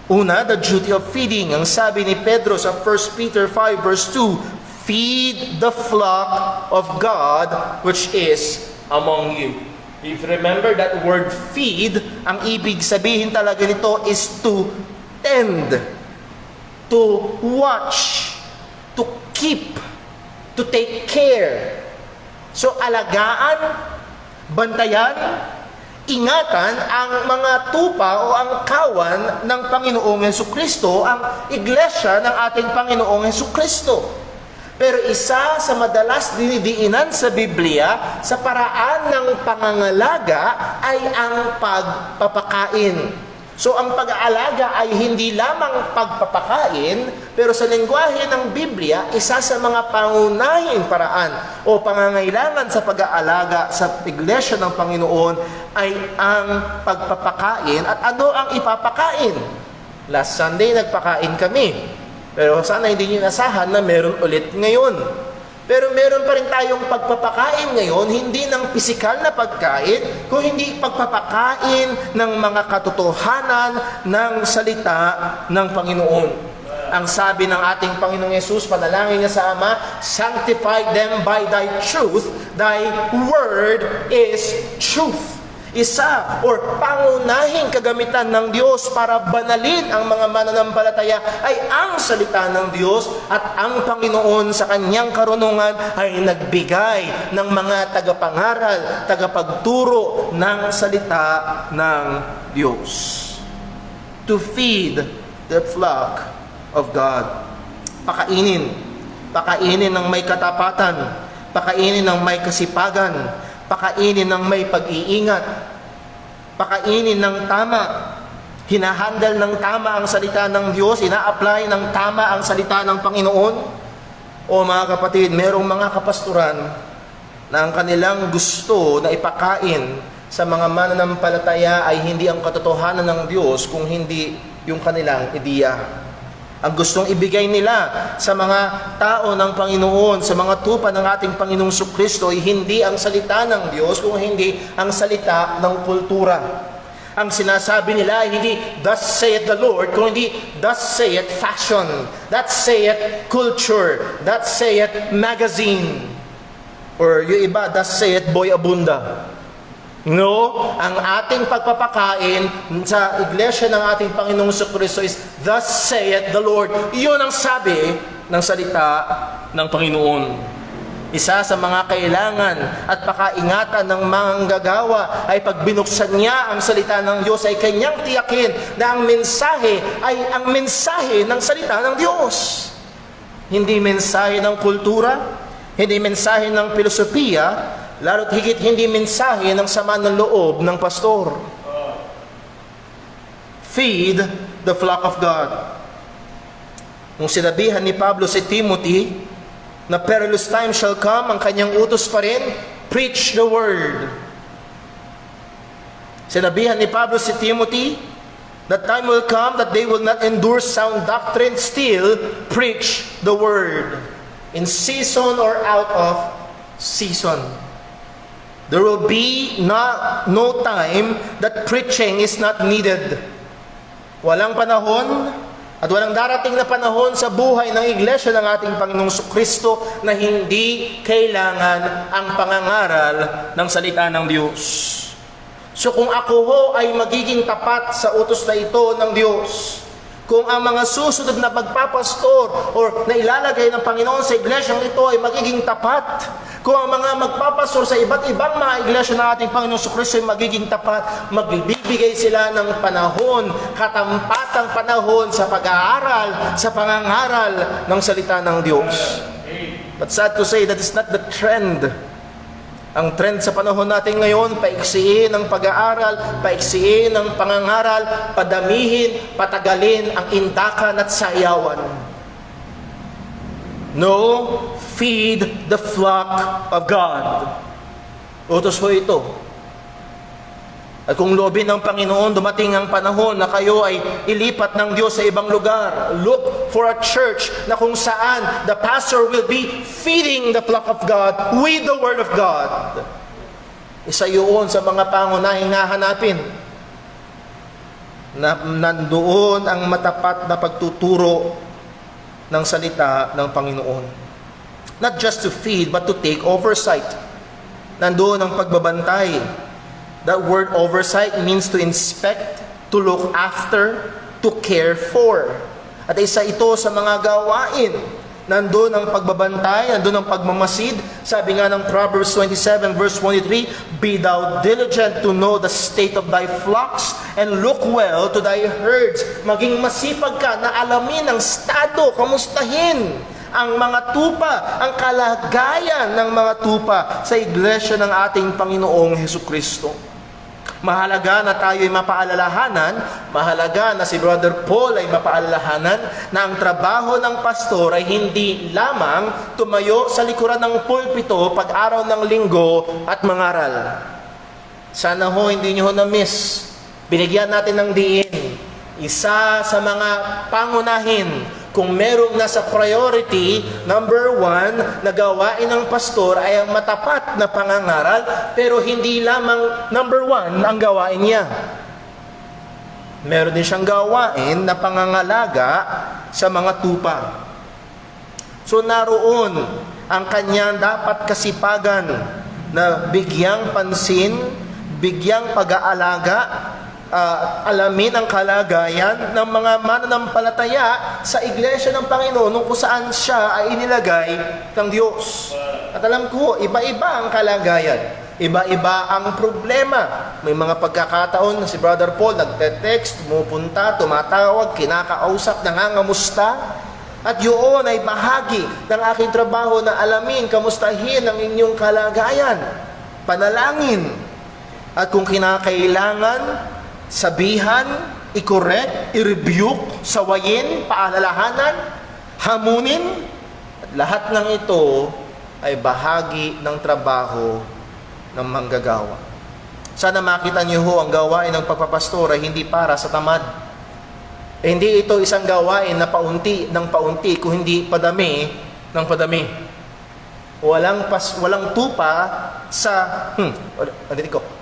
Una, the duty of feeding. Ang sabi ni Pedro sa 1 Peter 5 verse 2, feed the flock of God which is among you. If you remember that word feed, ang ibig sabihin talaga nito is to tend, to watch, to keep, to take care. So alagaan, bantayan, ingatan ang mga tupa o ang kawan ng Panginoong Hesukristo, ang iglesia ng ating Panginoong Hesukristo. Pero isa sa madalas dinidiinan sa Biblia sa paraan ng pangangalaga ay ang pagpapakain. So ang pag-aalaga ay hindi lamang pagpapakain, pero sa lengguwahe ng Biblia, isa sa mga pangunahing paraan o pangangailangan sa pag-aalaga sa iglesia ng Panginoon ay ang pagpapakain. At ano ang ipapakain? Last Sunday nagpakain kami, pero sana hindi niyo nasahan na meron ulit ngayon. Pero meron pa rin tayong pagpapakain ngayon, hindi ng pisikal na pagkain, kung hindi pagpapakain ng mga katotohanan ng salita ng Panginoon. Ang sabi ng ating Panginoong Yesus, panalangin niya sa Ama, sanctify them by thy truth, thy word is truth. Isa or pangunahing kagamitan ng Diyos para banalin ang mga mananampalataya ay ang salita ng Diyos, at ang Panginoon sa kanyang karunungan ay nagbigay ng mga tagapangaral, tagapagturo ng salita ng Diyos. To feed the flock of God. Pakainin ng may katapatan, pakainin ng may kasipagan, pakainin ng may pag-iingat. pakainin ng tama, hinahandle ng tama ang salita ng Diyos, ina-apply ng tama ang salita ng Panginoon? O mga kapatid, merong mga kapasturan na ang kanilang gusto na ipakain sa mga mananampalataya ay hindi ang katotohanan ng Diyos, kung hindi yung kanilang ideya. Ang gustong ibigay nila sa mga tao ng Panginoon, sa mga tupa ng ating Panginoong Jesucristo ay hindi ang salita ng Diyos, kung hindi ang salita ng kultura. Ang sinasabi nila ay hindi, "Thus saith the Lord," kung hindi, "Thus saith fashion," "That saith culture," "That saith magazine," or yung iba, "Thus saith Boy Abunda." No, ang ating pagpapakain sa iglesia ng ating Panginoong Jesucristo is, "Thus saith the Lord." Iyon ang sabi ng salita ng Panginoon. Isa sa mga kailangan at pakaingatan ng manggagawa ay pag binuksan niya ang salita ng Diyos ay kanyang tiyakin na ang mensahe ay ang mensahe ng salita ng Diyos. Hindi mensahe ng kultura, hindi mensahe ng filosofiya, lalo't higit hindi mensahe ng sama ng loob ng pastor. Feed the flock of God. Nung sinabihan ni Pablo si Timothy na perilous time shall come, ang kanyang utos pa rin, preach the word. Sinabihan ni Pablo si Timothy, that time will come that they will not endure sound doctrine, still preach the word. In season or out of season. There will be no time that preaching is not needed. Walang panahon at walang darating na panahon sa buhay ng iglesia ng ating Panginoong Jesucristo na hindi kailangan ang pangangaral ng salita ng Diyos. So kung ako ho ay magiging tapat sa utos na ito ng Diyos, kung ang mga susunod na magpapastor or na ilalagay ng Panginoon sa iglesyang ito ay magiging tapat, kung ang mga magpapastor sa iba't ibang mga iglesia ng ating Panginoon Jesucristo ay magiging tapat, magbibigay sila ng panahon, katampatang panahon sa pag-aaral, sa pangangaral ng salita ng Diyos. But sad to say, that is not the trend. Ang trend sa panahon natin ngayon, paiksiin ang pag-aaral, paiksiin ang pangangaral, padamihin, patagalin ang intakan at sayawan. No, feed the flock of God. Utos ho ito. At kung loobin ng Panginoon, dumating ang panahon na kayo ay ilipat ng Diyos sa ibang lugar. Look for a church na kung saan the pastor will be feeding the flock of God with the Word of God. Isa yun sa mga pangunahing hahanapin. Na nandoon ang matapat na pagtuturo ng salita ng Panginoon. Not just to feed, but to take oversight. Nandoon ang pagbabantay. That word oversight means to inspect, to look after, to care for. At isa ito sa mga gawain. Nandun ang pagbabantay, nandun ang pagmamasid. Sabi nga ng Proverbs 27 verse 23, "Be thou diligent to know the state of thy flocks, and look well to thy herds." Maging masipag ka na alamin ang estado, kamustahin ang mga tupa, ang kalagayan ng mga tupa sa iglesia ng ating Panginoong Hesukristo. Mahalaga na tayo ay mapaalalahanan, mahalaga na si Brother Paul ay mapaalalahanan na ang trabaho ng pastor ay hindi lamang tumayo sa likuran ng pulpito pag araw ng linggo at mangaral. Sana ho hindi nyo na-miss. Binigyan natin ng diin. Isa sa mga pangunahin, kung merong nasa priority, number 1, na gawain ng pastor ay ang matapat na pangangaral, pero hindi lamang number 1 ang gawain niya. Meron din siyang gawain na pangangalaga sa mga tupa. So naroon ang kanyang dapat kasipagan na bigyang pansin, bigyang pag-aalaga, alamin ang kalagayan ng mga mananampalataya sa iglesia ng Panginoon kung saan siya ay inilagay ng Diyos. At alam ko, iba-iba ang kalagayan. Iba-iba ang problema. May mga pagkakataon na si Brother Paul nagte-text, tumupunta, tumatawag, kinakausap, nangangamusta. At yun ay bahagi ng aking trabaho na alamin, kamustahin ang inyong kalagayan. Panalangin. At kung kinakailangan, sabihan, i-correct, i-rebuke, sawayin, paalalahanan, hamunin, at lahat ng ito ay bahagi ng trabaho ng manggagawa. Sana makita niyo ho ang gawain ng pagpapastor ay hindi para sa tamad. Hindi ito isang gawain na paunti ng paunti, kung hindi padami ng padami. Walang tupa sa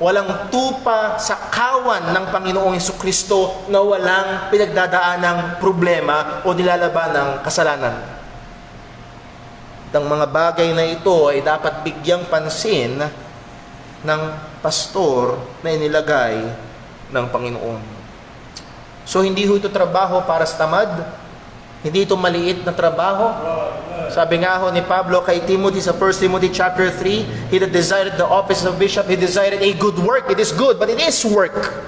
walang tupa sa kawan ng Panginoong Hesukristo na walang pinagdadaanang problema o nilalaban ng kasalanan. Ang mga bagay na ito ay dapat bigyang pansin ng pastor na inilagay ng Panginoon. So hindi ho ito trabaho para sa tamad, hindi ito maliit na trabaho. Sabi nga ho ni Pablo kay Timothy sa 1 Timothy chapter 3, he that desired the office of bishop, he desired a good work. It is good, but it is work.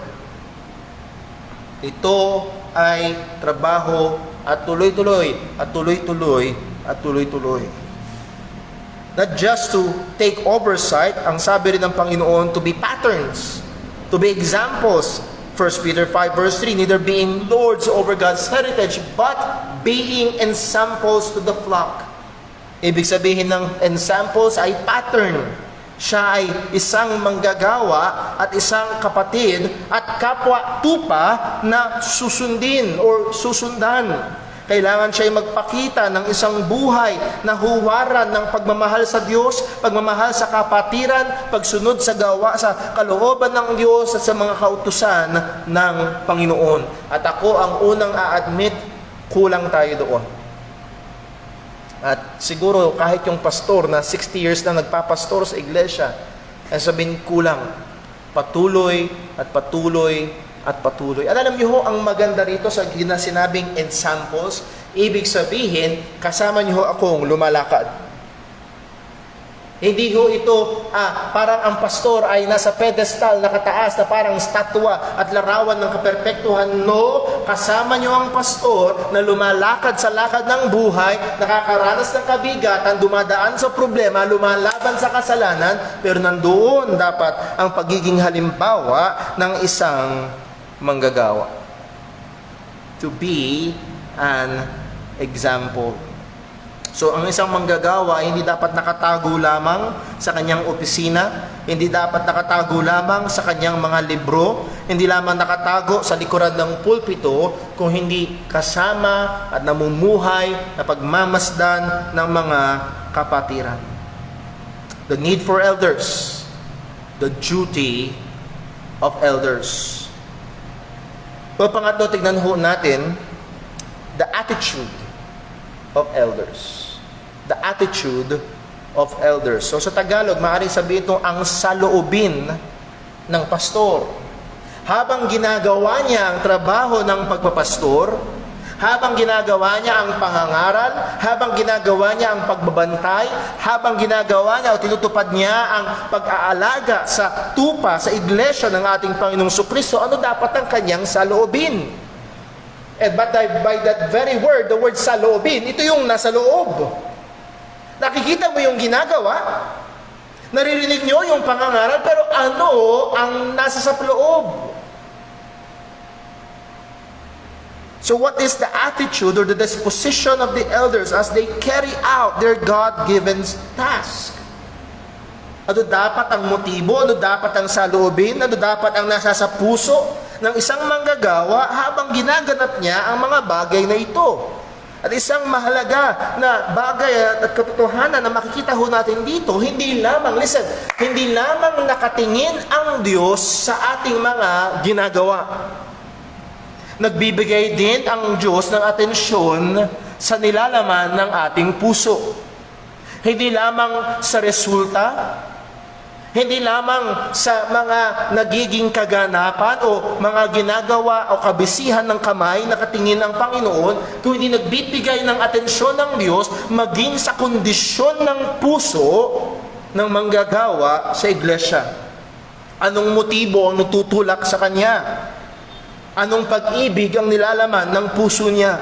Ito ay trabaho at tuloy-tuloy, at tuloy-tuloy, at tuloy-tuloy. Not just to take oversight, ang sabi rin ng Panginoon, to be patterns, to be examples. 1 Peter 5 verse 3, neither being lords over God's heritage, but being ensamples to the flock. Ibig sabihin ng ensamples ay pattern. Siya ay isang manggagawa at isang kapatid at kapwa tupa na susundin or susundan. Kailangan siya ay magpakita ng isang buhay na huwaran ng pagmamahal sa Diyos, pagmamahal sa kapatiran, pagsunod sa gawa, sa kalooban ng Diyos at sa mga kautusan ng Panginoon. At ako ang unang a-admit, kulang tayo doon. At siguro kahit yung pastor na 60 years na nagpapastor sa iglesia, ay sabihin kulang, patuloy at patuloy at patuloy. At alam niyo ho, ang maganda rito sa sinabing examples, ibig sabihin, kasama niyo ho akong lumalakad. Hindi ho ito, parang ang pastor ay nasa pedestal, nakataas na parang statwa at larawan ng kaperpektuhan. No, kasama niyo ang pastor na lumalakad sa lakad ng buhay, nakakaranas ng kabigatan, dumadaan sa problema, lumalaban sa kasalanan, pero nandoon dapat ang pagiging halimbawa ng isang manggagawa. To be an example. So, ang isang manggagawa hindi dapat nakatago lamang sa kanyang opisina, hindi dapat nakatago lamang sa kanyang mga libro, hindi lamang nakatago sa likuran ng pulpito, kung hindi kasama at namumuhay na pagmamasdan ng mga kapatiran. The need for elders, the duty of elders. O pangatlo, tignan ho natin the attitude of elders. The attitude of elders. So sa Tagalog, maaaring sabihin ito ang saloobin ng pastor. Habang ginagawa niya ang trabaho ng pagpapastor, habang ginagawa niya ang pangangaral, habang ginagawa niya ang pagbabantay, habang ginagawa niya o tinutupad niya ang pag-aalaga sa tupa, sa iglesia ng ating Panginoong Jesucristo, ano dapat ang kanyang saloobin? And but by that very word, the word saloobin, ito yung nasa loob. Nakikita mo yung ginagawa, naririnig nyo yung pangangaral, pero ano ang nasa sa loob? So what is the attitude or the disposition of the elders as they carry out their God-given task? Ano dapat ang motibo? Ano dapat ang saloobin? Ano dapat ang nasa sa puso ng isang manggagawa habang ginaganap niya ang mga bagay na ito? At isang mahalaga na bagay at katotohanan na makikita ho natin dito, hindi lamang nakatingin ang Diyos sa ating mga ginagawa. Nagbibigay din ang Diyos ng atensyon sa nilalaman ng ating puso. Hindi lamang sa resulta, hindi lamang sa mga nagiging kaganapan o mga ginagawa o kabisihan ng kamay na katingin ng Panginoon, kundi nagbibigay ng atensyon ng Diyos maging sa kondisyon ng puso ng manggagawa sa iglesia. Anong motibo ang natutulak sa Kanya? Anong pag-ibig ang nilalaman ng puso niya?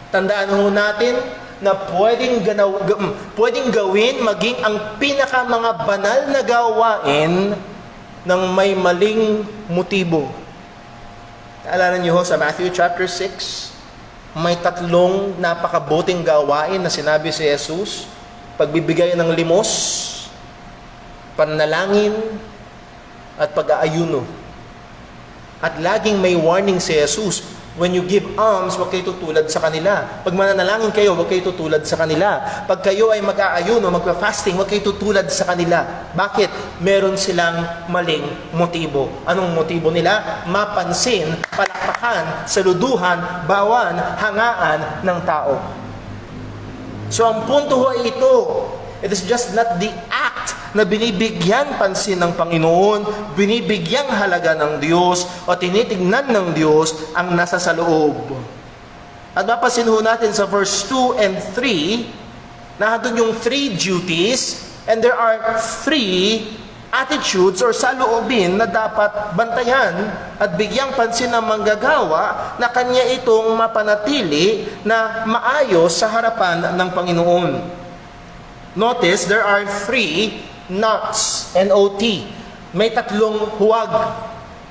Tandaan ho natin na pwedeng gawin maging ang pinaka mga banal na gawain ng may maling motibo. Naalala niyo ho sa Matthew chapter 6, may tatlong napakabuting gawain na sinabi si Jesus: pagbibigay ng limos, panalangin, at pag-aayuno. At laging may warning si Jesus, when you give alms, huwag kayo tutulad sa kanila. Pag mananalangin kayo, huwag kayo tutulad sa kanila. Pag kayo ay mag-aayuno, magpa-fasting, huwag kayo tutulad sa kanila. Bakit? Meron silang maling motibo. Anong motibo nila? Mapansin, palakpakan, saluduhan, bawan, hangaan ng tao. So ang punto ho ay ito. It is just not the act na binibigyan pansin ng Panginoon, binibigyang halaga ng Diyos, o tinitignan ng Diyos ang nasa sa loob. At mapasin ho natin sa verse 2 and 3, na doon yung 3 duties, and there are 3 attitudes or saloobin na dapat bantayan at bigyang pansin ng manggagawa na kanya itong mapanatili na maayos sa harapan ng Panginoon. Notice, there are 3 nots, N-O-T. May 3 huwag.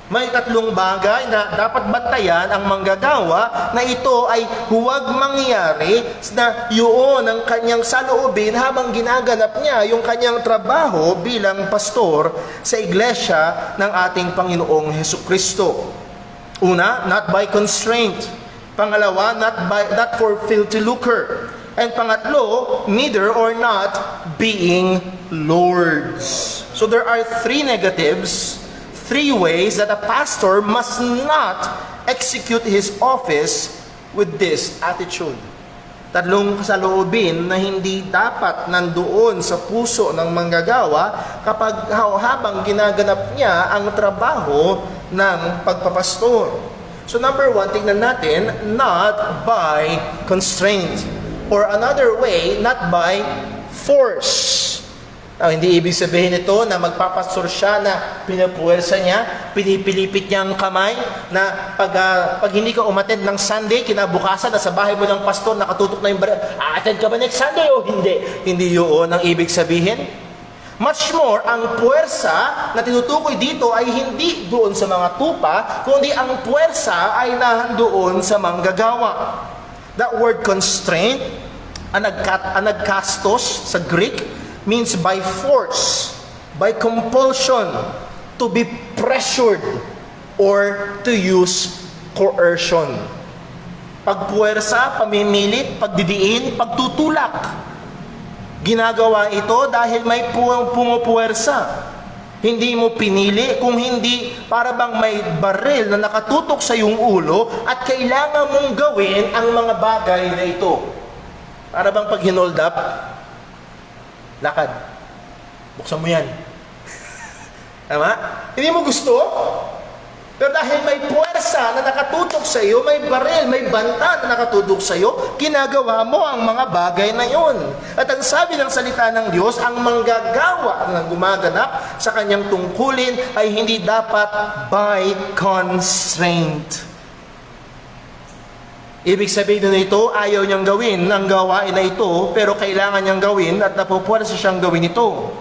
May 3 bagay na dapat bantayan ang manggagawa na ito ay huwag mangyari na yun ang kanyang saloobin habang ginaganap niya yung kanyang trabaho bilang pastor sa iglesia ng ating Panginoong Hesukristo. Una, not by constraint. Pangalawa, not for filthy lucre. And pangatlo, neither or not being lords. So there are 3 negatives, 3 ways that a pastor must not execute his office with this attitude. 3 kasaloobin na hindi dapat nandoon sa puso ng manggagawa kapag habang ginaganap niya ang trabaho ng pagpapastor. So number 1, tingnan natin, not by constraint. Or another way, not by force. Now, hindi ibig sabihin ito na magpapastor siya na pinapuwersa niya, pinipilipit niya ang kamay, na pag hindi ka umattend ng Sunday, kinabukasan na sa bahay mo ng pastor, nakatutok na yung baril, attend ka ba next Sunday o hindi? Hindi yun ang ibig sabihin. Much more, ang puwersa na tinutukoy dito ay hindi doon sa mga tupa, kundi ang puwersa ay nahandoon sa manggagawa. That word constraint, anagkastos sa Greek, means by force, by compulsion, to be pressured, or to use coercion. Pagpuwersa, pamimilit, pagdidiin, pagtutulak. Ginagawa ito dahil may pumupuwersa. Hindi mo pinili, kung hindi para bang may baril na nakatutok sa iyong ulo at kailangan mong gawin ang mga bagay na ito. Para bang pag hinold up, lakad. Buksan mo yan. Tama? Hindi mo gusto? Pero dahil may puwersa na nakatutok sa iyo, may baril, may banta na nakatutok sa iyo, ginagawa mo ang mga bagay na yon. At ang sabi ng salita ng Diyos, ang manggagawa na gumaganap sa kanyang tungkulin ay hindi dapat by constraint. Ibig sabihin na ito, ayaw niyang gawin ang gawain na ito, pero kailangan niyang gawin at napupuwersa siyang gawin ito.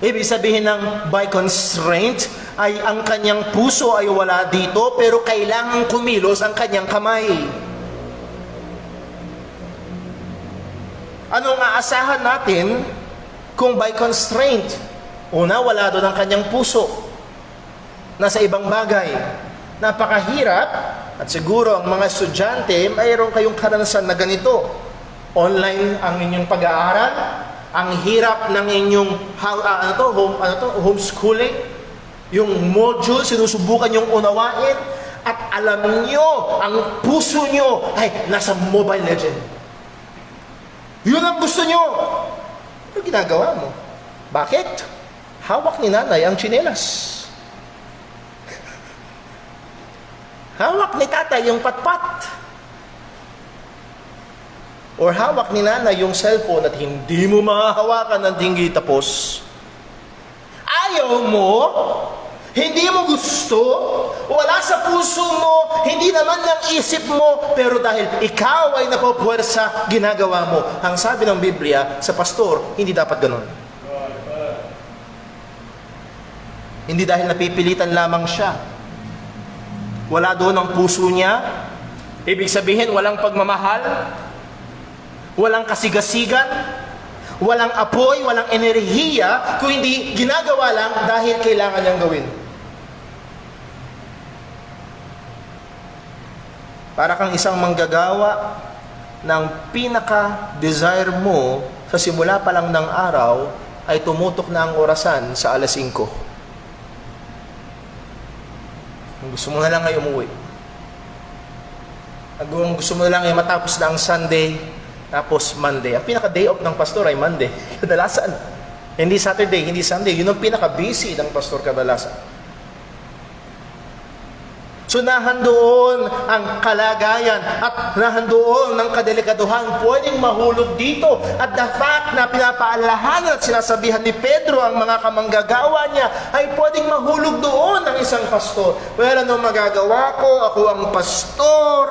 Ibig sabihin ng by constraint ay ang kanyang puso ay wala dito, pero kailangang kumilos ang kanyang kamay. Anong aasahan natin kung by constraint? Una, wala doon ang kanyang puso. Nasa ibang bagay. Napakahirap, at siguro ang mga estudyante, mayroon kayong karanasan na ganito. Online ang inyong pag-aaral, ang hirap ng inyong homeschooling, yung module, sinusubukan yung unawain, at alam nyo, ang puso nyo ay nasa Mobile Legend. Yun ang gusto nyo. Ano ginagawa mo? Bakit? Hawak ni nanay ang tsinelas. Hawak ni tatay yung patpat. Or hawak ni nanay yung cellphone at hindi mo mahahawakan ng tinggi tapos. Ayaw mo, hindi mo gusto, wala sa puso mo, hindi naman ng isip mo, pero dahil ikaw ay napupuwersa, ginagawa mo. Ang sabi ng Biblia sa pastor, hindi dapat ganun. Hindi dahil napipilitan lamang siya. Wala doon ang puso niya. Ibig sabihin, walang pagmamahal, walang kasigasigan, walang apoy, walang enerhiya, kung hindi ginagawa lang dahil kailangan niyang gawin. Para kang isang manggagawa ng pinaka-desire mo sa simula pa lang ng araw ay tumutok na ang orasan sa alas 5. Gusto mo na lang ay umuwi. Gusto mo na lang ay matapos na ang Sunday, tapos Monday. Ang pinaka-day off ng pastor ay Monday. Kadalasan. Hindi Saturday, hindi Sunday. Yun ang pinaka-busy ng pastor kadalasan. So nahandoon ang kalagayan at nahandoon ng kadelikaduhan pwedeng mahulog dito. At the fact na pinapaalahan at sinasabihan ni Pedro ang mga kamanggagawa niya ay pwedeng mahulog doon ng isang pastor. Well, ano magagawa ko? Ako ang pastor.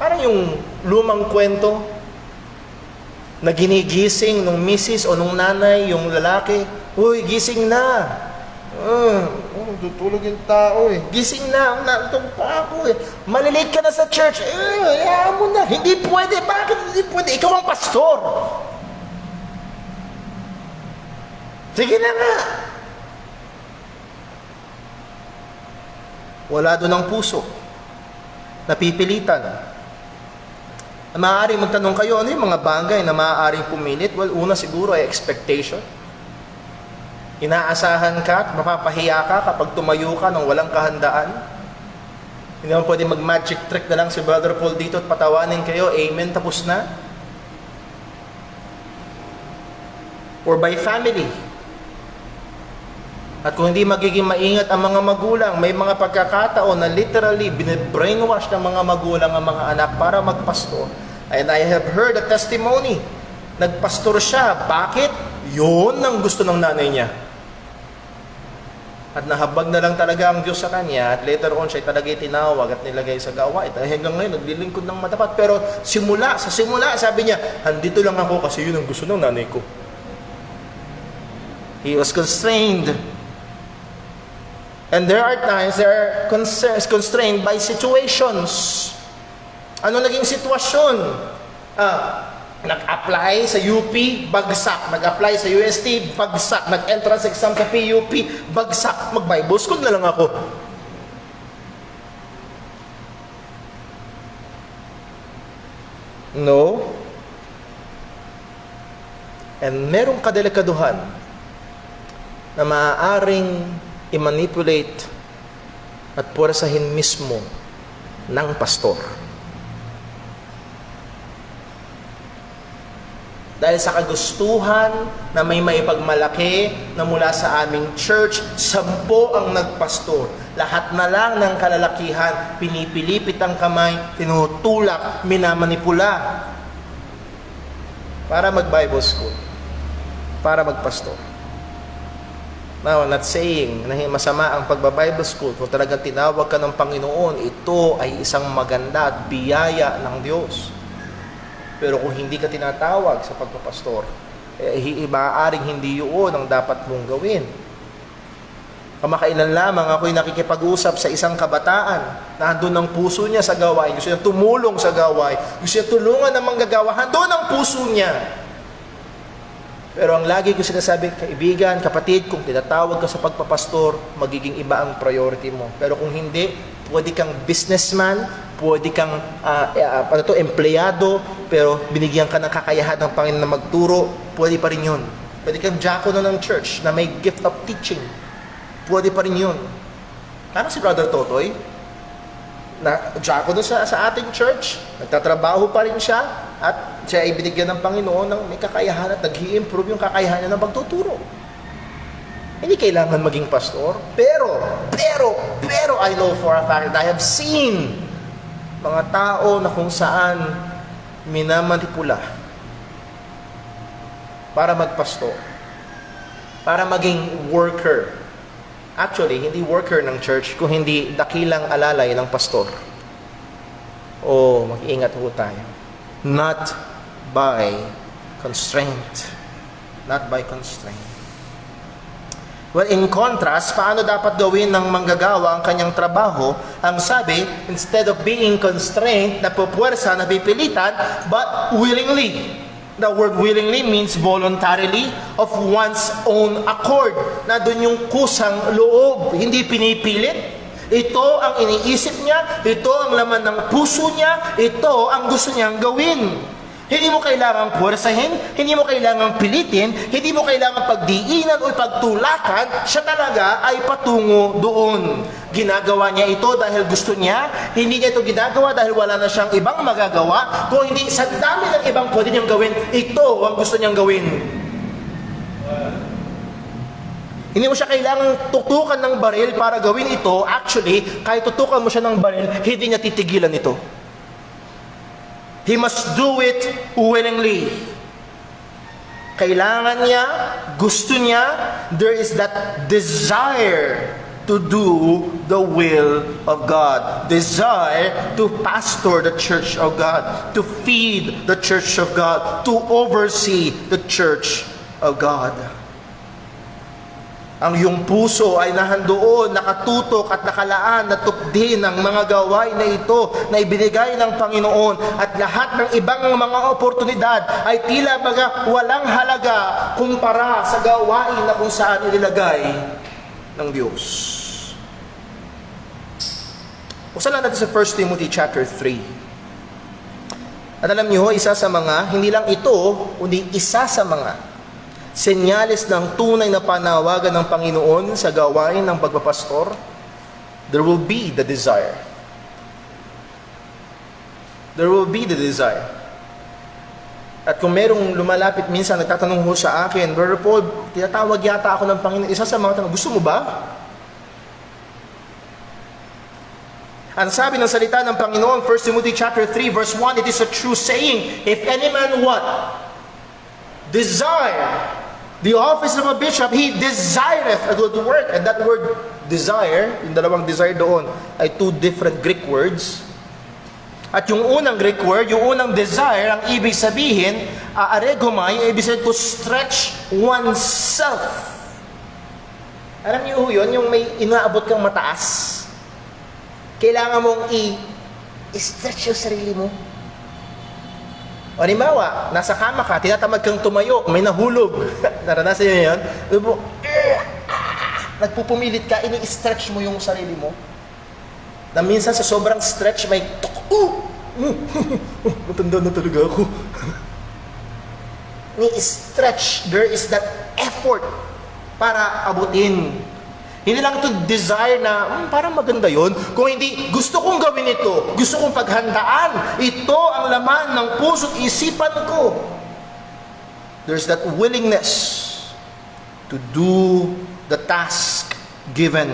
Parang yung lumang kwento na ginigising nung misis o nung nanay, yung lalaki. Uy, gising na. Tutulog yung tao eh. Gising na, natutog pa ako eh. Malilate ka na sa church. Hayaan mo na. Hindi pwede. Bakit hindi pwede? Ikaw ang pastor. Sige na nga. Wala doon ang puso. Napipilitan. Maaaring magtanong kayo, ano yung mga bagay na maaaring pumilit? Well, una siguro ay expectation. Inaasahan ka at mapapahiya ka kapag tumayo ka nang walang kahandaan. Hindi naman pwede mag-magic trick na lang si Brother Paul dito at patawanin kayo, amen, tapos na. Or by family. At kung hindi magiging maingat ang mga magulang, may mga pagkakataon na literally bine-brainwash ng mga magulang ang mga anak para magpastor. And I have heard a testimony. Nagpastor siya. Bakit? Yun ang gusto ng nanay niya. At nahabag na lang talaga ang Diyos sa kanya at later on siya talaga tinawag at nilagay sa gawain. Hanggang ngayon, naglilingkod ng matapat. Pero sa simula, sabi niya, andito lang ako kasi yun ang gusto ng nanay ko. He was constrained. And there are times they are constrained by situations. Ano naging sitwasyon? Nag-apply sa UP, bagsak. Nag-apply sa UST, bagsak. Nag-entrance exam sa PUP, bagsak. Mag-Bible school na lang ako. No. And merong kadelikaduhan na maaaring i-manipulate at puwersahin mismo ng pastor. Dahil sa kagustuhan na may maipagmalaki na mula sa aming church, 10 ang nagpastor. Lahat na lang ng kalalakihan, pinipilipit ang kamay, tinutulak, minamanipula para mag-Bible school, para magpastor. Now, I'm not saying na masama ang pagba-Bible school. Kung talagang tinawag ka ng Panginoon, ito ay isang maganda at biyaya ng Diyos. Pero kung hindi ka tinatawag sa pagpapastor, maaaring hindi yun ang dapat mong gawin. Kamakailan lamang ako'y nakikipag-usap sa isang kabataan na handun ang puso niya sa gawain. Gusto niya tumulong sa gawain. Gusto niya tulungan ng manggagawa. Handun ang puso niya. Pero ang lagi ko sinasabi, kaibigan, kapatid, kung tinatawag ka sa pagpapastor, magiging iba ang priority mo. Pero kung hindi, pwede kang businessman, pwede kang empleyado, pero binigyan ka ng kakayahan ng Panginoon na magturo, pwede pa rin yun. Pwede kang diakono ng church na may gift of teaching. Pwede pa rin yun. Parang si Brother Totoy, na diakono sa ating church, nagtatrabaho pa rin siya, at siya ay binigyan ng Panginoon ng may kakayahan at nag-i-improve yung kakayahan niya ng pagtuturo. Hindi kailangan maging pastor, pero I know for a fact that I have seen mga tao na kung saan minamanipula para magpastor, para maging worker. Actually, hindi worker ng church, kung hindi dakilang alalay ng pastor. Mag-iingat po tayo. Not by constraint. Not by constraint. Well, in contrast, paano dapat gawin ng manggagawa ang kanyang trabaho? Ang sabi, instead of being constrained, napupuwersa, napipilitan, but willingly. The word willingly means voluntarily, of one's own accord. Na doon yung kusang loob, hindi pinipilit. Ito ang iniisip niya, ito ang laman ng puso niya, ito ang gusto niyang gawin. Hindi mo kailangang puwersahin, hindi mo kailangang pilitin, hindi mo kailangang pagdiinan o pagtulakan, siya talaga ay patungo doon. Ginagawa niya ito dahil gusto niya, hindi niya ito ginagawa dahil wala na siyang ibang magagawa, kung hindi sa dami ng ibang pwede niyang gawin, ito ang gusto niyang gawin. Hindi mo siya kailangang tutukan ng baril para gawin ito. Actually, kahit tutukan mo siya ng baril, hindi niya titigilan ito. He must do it willingly. Kailangan niya, gusto niya, there is that desire to do the will of God. Desire to pastor the church of God, to feed the church of God, to oversee the church of God. Ang iyong puso ay nahandoon, nakatutok at nakalaan na tukdi ng mga gawain na ito na ibinigay ng Panginoon, at lahat ng ibang mga oportunidad ay tila baga walang halaga kumpara sa gawain na kung saan inilagay ng Diyos. Buksan lang natin sa 1 Timothy chapter 3. At alam niyo, isa sa mga, hindi lang ito, kundi isa sa mga senyales ng tunay na panawagan ng Panginoon sa gawain ng pagpapastor, there will be the desire. There will be the desire. At kung merong lumalapit minsan, nagtatanong ho sa akin, Brother Paul, tinatawag yata ako ng Panginoon. Isa sa mga tanong, gusto mo ba? Ang sabi ng salita ng Panginoon, 1 Timothy chapter 3, verse 1, it is a true saying, if any man what? Desire the office of a bishop, he desireth a good work. And that word desire, yung dalawang desire doon, ay two different Greek words. At yung unang Greek word, yung unang desire, ang ibig sabihin, aregomai, ibig sabihin to stretch oneself. Alam niyo yun, yung may inaabot kang mataas. Kailangan mong i-stretch yung sarili mo. O halimbawa, nasa kama ka, tinatamad kang tumayo, may nahulog. Naranasan niyo yun? Nagpupumilit ka, ini-stretch mo yung sarili mo. Na minsan sa sobrang stretch, may matanda na talaga ako. Ni-stretch, there is that effort para abutin. Hindi lang ito desire na, parang maganda yon. Kung hindi, gusto kong gawin ito. Gusto kong paghandaan. Ito ang laman ng puso't isipan ko. There's that willingness to do the task given.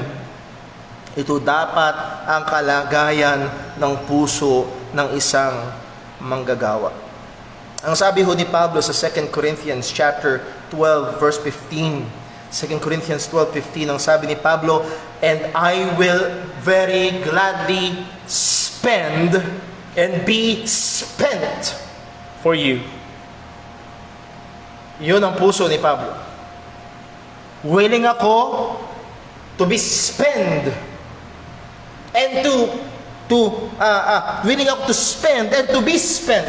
Ito dapat ang kalagayan ng puso ng isang manggagawa. Ang sabi ho ni Pablo sa 2 Corinthians chapter 12 verse 15, 2 Corinthians 12:15, ang sabi ni Pablo, and I will very gladly spend and be spent for you. Yun ang puso ni Pablo. Willing ako to be spent and willing ako to spend and to be spent.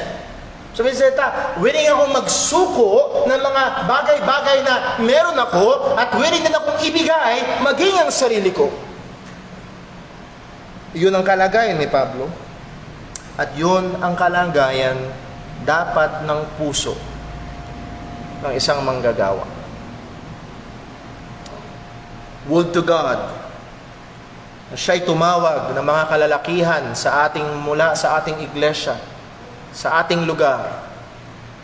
Sabi sa willing akong magsuko ng mga bagay-bagay na meron ako at willing din akong ibigay maging ang sarili ko. Yun ang kalagayan ni Pablo. At yun ang kalagayan dapat ng puso ng isang manggagawa. Would to God na siya'y tumawag ng mga kalalakihan mula sa ating iglesia, sa ating lugar,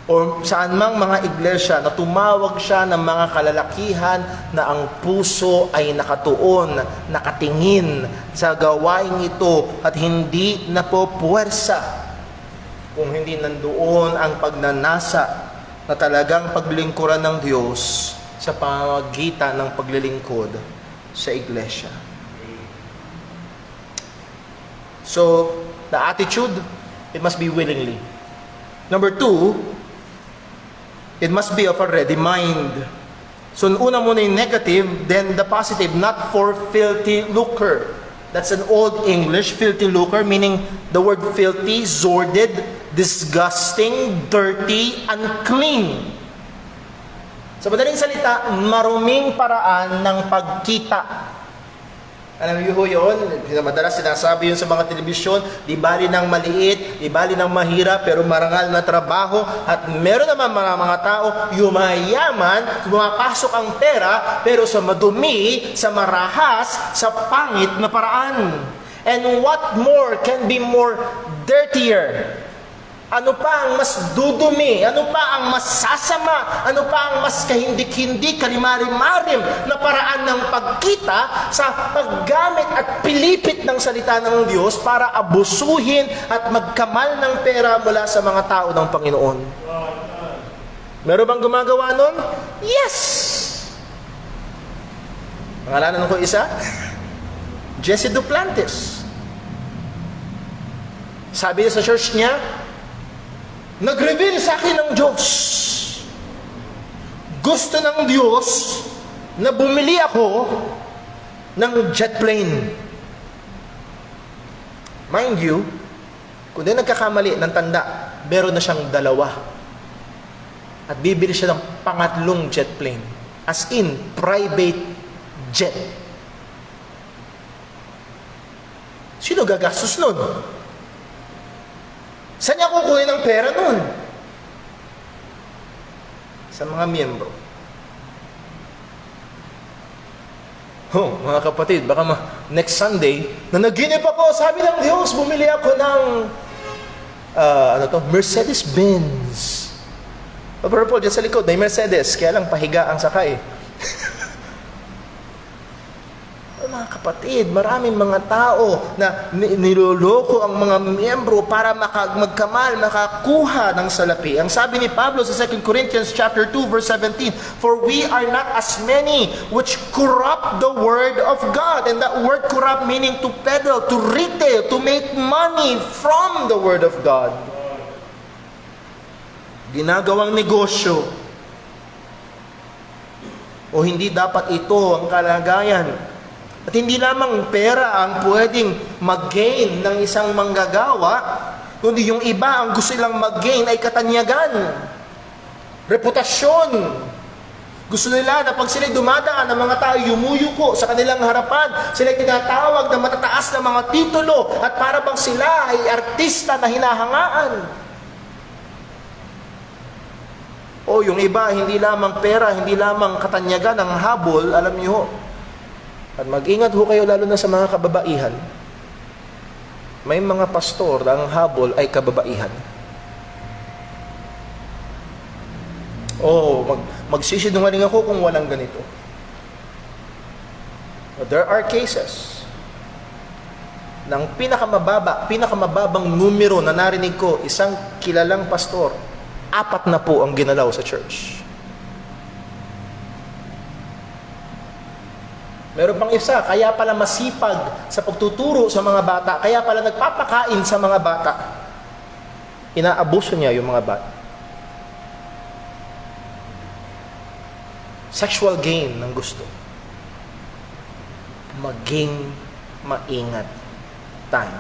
o saan mang mga iglesia na tumawag siya ng mga kalalakihan na ang puso ay nakatuon, nakatingin sa gawain ito at hindi napopuwersa kung hindi nandoon ang pagnanasa na talagang paglilingkuran ng Diyos sa pamamagitan ng paglilingkod sa iglesia. So, the attitude, it must be willingly. Number 2, it must be of a ready mind. So, una muna yung negative, then the positive, not for filthy lucre. That's an old English, filthy lucre, meaning the word filthy, sordid, disgusting, dirty, unclean. Sa madaling salita, maruming paraan ng pagkita. Alam niyo ho yun? Madalas sinasabi yun sa mga telebisyon, di bali ng maliit, di bali ng mahirap, pero marangal na trabaho. At meron naman mga tao, yumayaman, pumapasok ang pera, pero sa madumi, sa marahas, sa pangit na paraan. And what more can be more dirtier? Ano pa ang mas dudumi? Ano pa ang mas sasama? Ano pa ang mas kahindik-hindi, kalimari-marim na paraan ng pagkita sa paggamit at pilipit ng salita ng Diyos para abusuhin at magkamal ng pera mula sa mga tao ng Panginoon? Meron bang gumagawa nun? Yes! Pangalanan ko isa? Jesse Duplantis. Sabi niya sa church niya, nag-reveal sa akin ng Diyos. Gusto ng Diyos na bumili ako ng jet plane. Mind you, kung di nagkakamali ng tanda, meron na siyang 2. At bibili siya ng pangatlong jet plane. As in, private jet. Sino gagastos nun? Saan niya kukunin ng pera nun? Sa mga miyembro. Mga kapatid, baka next Sunday, na naginip ako, sabi ng Diyos, bumili ako ng Mercedes-Benz. Purple, dyan sa likod, may Mercedes, kaya lang pahiga ang sakay. Mga kapatid, maraming mga tao na niloloko ang mga miyembro para magkamal, makakuha ng salapi. Ang sabi ni Pablo sa 2 Corinthians chapter 2 verse 17, "For we are not as many which corrupt the word of God." And that word corrupt meaning to peddle, to retail, to make money from the word of God. Ginagawang negosyo. O hindi dapat ito ang kalagayan. At hindi lamang pera ang pwedeng mag-gain ng isang manggagawa, kundi yung iba ang gusto nilang mag-gain ay katanyagan, reputasyon. Gusto nila na pag sila dumadaan ng mga tao yumuyuko sa kanilang harapan, sila tinatawag na matataas na mga titulo at para bang sila ay artista na hinahangaan. O yung iba, hindi lamang pera, hindi lamang katanyagan ang habol, alam niyo ho. At mag-ingat ho kayo lalo na sa mga kababaihan. May mga pastor na ang habol ay kababaihan. Magsisinungaling ako kung walang ganito. But there are cases ng pinakamababang numero na narinig ko, isang kilalang pastor, 4 na po ang ginalaw sa church. Meron pang isa, kaya pala masipag sa pagtuturo sa mga bata, kaya pala nagpapakain sa mga bata. Inaabuso niya yung mga bata. Sexual gain ng gusto. Maging maingat tayo.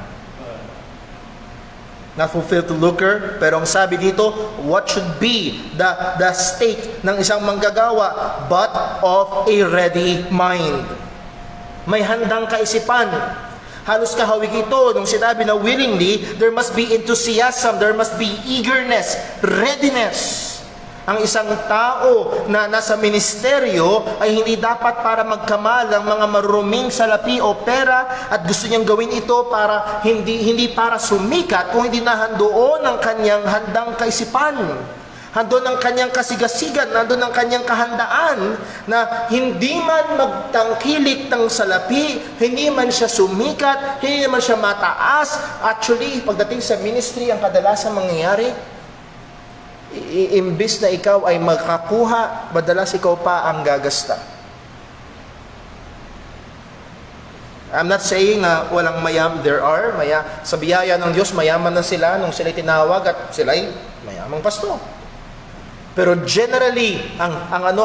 Not fulfilled to lucre, pero ang sabi dito, what should be the state ng isang manggagawa, but of a ready mind. May handang kaisipan. Halos kahawig ito nung sinabi na willingly, there must be enthusiasm, there must be eagerness, readiness. Ang isang tao na nasa ministeryo ay hindi dapat para magkamal ng mga maruruming salapi o pera at gusto niyang gawin ito para hindi para sumikat, kung hindi nahandoon ang kanyang handang kaisipan. Handon ang kanyang kasigasigan, nandun ang kanyang kahandaan na hindi man magtangkilik ng salapi, hindi man siya sumikat, hindi man siya mataas. Actually, pagdating sa ministry, ang kadalasan mangyayari, imbis na ikaw ay makakuha, madalas ikaw pa ang gagasta. I'm not saying na walang there are, sa biyaya ng Diyos, mayaman na sila nung sila tinawag at sila ay mayamang pastor. Pero generally,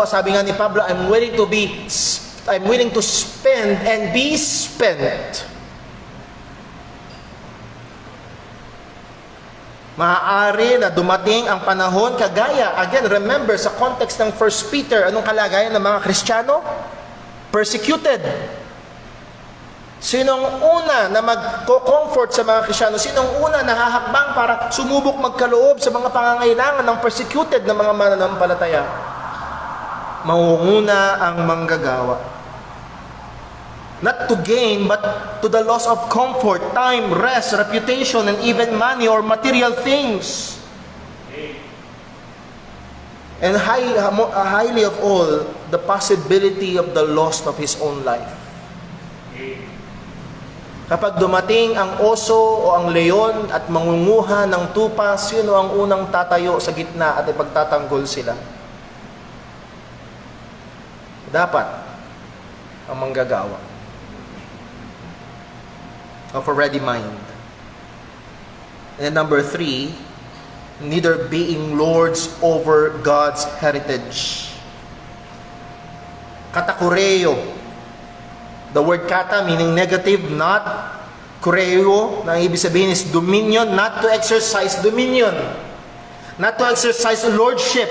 sabi nga ni Pablo, I'm willing to spend and be spent. Maaari na dumating ang panahon kagaya, again, remember sa context ng 1 Peter, anong kalagayan ng mga Kristiyano? Persecuted. Sinong una na magko-comfort sa mga Kristiyano? Sinong una na hahakbang para sumubok magkaloob sa mga pangangailangan ng persecuted na mga mananampalataya? Mauuna ang manggagawa. Not to gain, but to the loss of comfort, time, rest, reputation, and even money or material things. And highly of all, the possibility of the loss of his own life. Kapag dumating ang oso o ang leon at mangunguha ng tupa, sino ang unang tatayo sa gitna at ipagtatanggol sila? Dapat ang manggagawa of a ready mind. And then number 3, neither being lords over God's heritage. Katakureo. The word kata meaning negative, not kureo, na ibig sabihin is dominion, not to exercise dominion. Not to exercise lordship.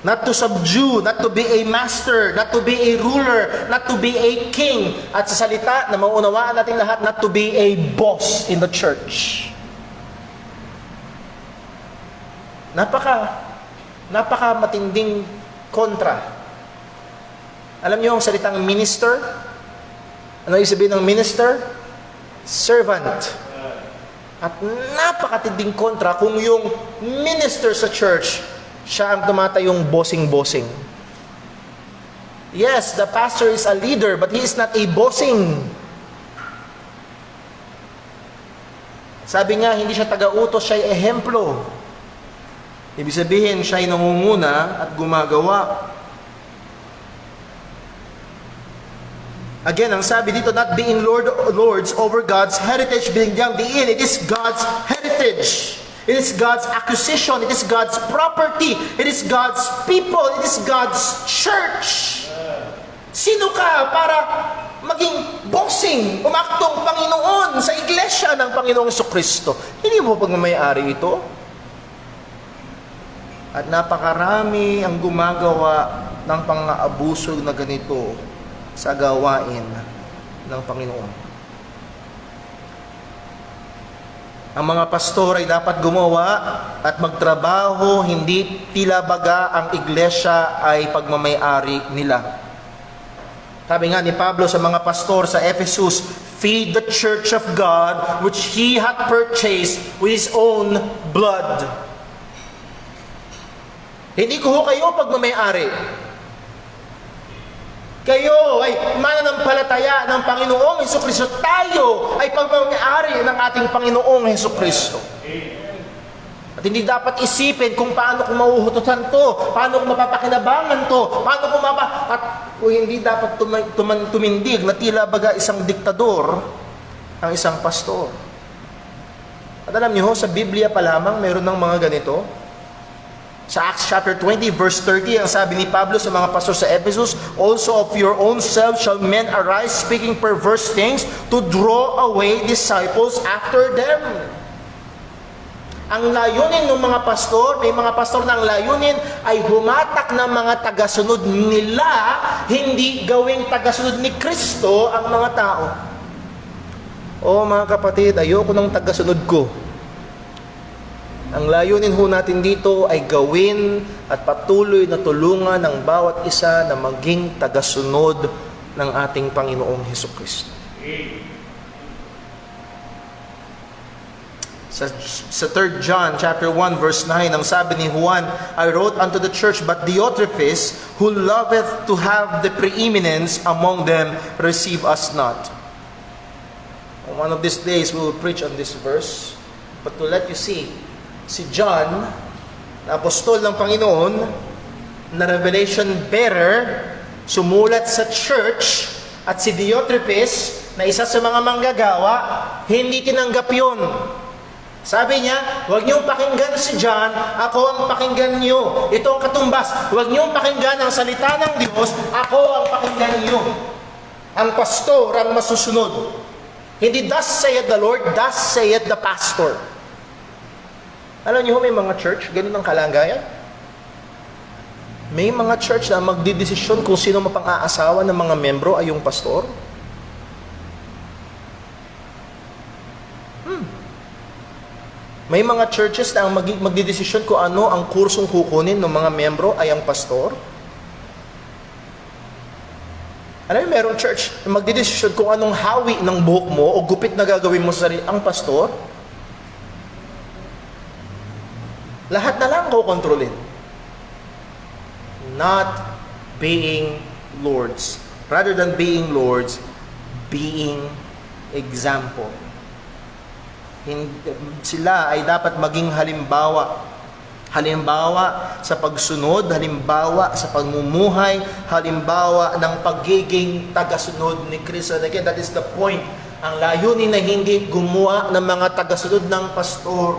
Not to subdue, not to be a master, not to be a ruler, not to be a king. At sa salita na maunawaan natin lahat, not to be a boss in the church. Napaka matinding kontra. Alam niyo ang salitang minister? Ano ibig sabihin ng minister? Servant. At napakatinding kontra kung yung minister sa church, siya ang tumatayong bossing-bossing. Yes, the pastor is a leader, but he is not a bossing. Sabi nga, hindi siya taga-utos, siya ay ehemplo. Ibig sabihin, siya ay nangunguna at gumagawa. Again, ang sabi dito, not being lords over God's heritage, bigyang diin, it is God's heritage. It is God's acquisition. It is God's property. It is God's people. It is God's church. Sino ka para maging bossing, umaktong Panginoon sa iglesia ng Panginoong Jesucristo? Hindi mo pagmamayari ito. At napakarami ang gumagawa ng pang-aabuso na ganito sa gawain ng Panginoon. Ang mga pastor ay dapat gumawa at magtrabaho, hindi tila baga ang iglesia ay pagmamayari nila. Sabi nga ni Pablo sa mga pastor sa Ephesus, feed the church of God which He hath purchased with His own blood. Hindi ko kayo pagmamayari. Kayo ay mananampalataya ng Panginoong Jesucristo. Tayo ay pagmamayari ng ating Panginoong Jesucristo. At hindi dapat isipin kung paano ko mahuhutusan to, paano ko mapapakinabangan to, paano ko at hindi dapat tumindig na tila baga isang diktador ang isang pastor. At alam niyo, sa Biblia pa lamang meron ng mga ganito. Sa Acts chapter 20 verse 30, ang sabi ni Pablo sa mga pastor sa Ephesus, also of your own self shall men arise speaking perverse things to draw away disciples after them. Ang layunin ng mga pastor, may mga pastor na ang layunin ay humatak ng mga tagasunod nila, hindi gawing tagasunod ni Kristo ang mga tao. O mga kapatid, ayoko ng tagasunod ko. Ang layunin ho natin dito ay gawin at patuloy na tulungan ng bawat isa na maging tagasunod ng ating Panginoong Jesucristo. Sa 3 John chapter 1 verse 9, ang sabi ni Juan, I wrote unto the church, but Diotrephes, who loveth to have the preeminence among them, receive us not. One of these days we will preach on this verse, but to let you see, si John, na apostol ng Panginoon, na revelation bearer, sumulat sa church, at si Diotrephes, na isa sa mga manggagawa, hindi tinanggap yun. Sabi niya, huwag niyong pakinggan si John, ako ang pakinggan niyo. Ito ang katumbas, huwag niyong pakinggan ang salita ng Diyos, ako ang pakinggan niyo. Ang pastor ang masusunod. Hindi thus saith the Lord, thus saith the pastor. Alam niyo may mga church, ganun ang kalagayan. May mga church na magdidesisyon kung sino mapang-aasawa ng mga membro ay yung pastor. May mga churches na ang magdidesisyon kung ano ang kursong kukunin ng mga membro ay ang pastor. Alam mo, merong church na magdidesisyon kung anong hawi ng buhok mo o gupit na gagawin mo sa sarili ang pastor. Lahat na lang kukontrolin. Not being lords. Rather than being lords, being example. Sila ay dapat maging halimbawa. Halimbawa sa pagsunod, halimbawa sa pagmumuhay, halimbawa ng pagiging tagasunod ni Kristo. And again, that is the point. Ang layunin na hindi gumawa ng mga tagasunod ng pastor,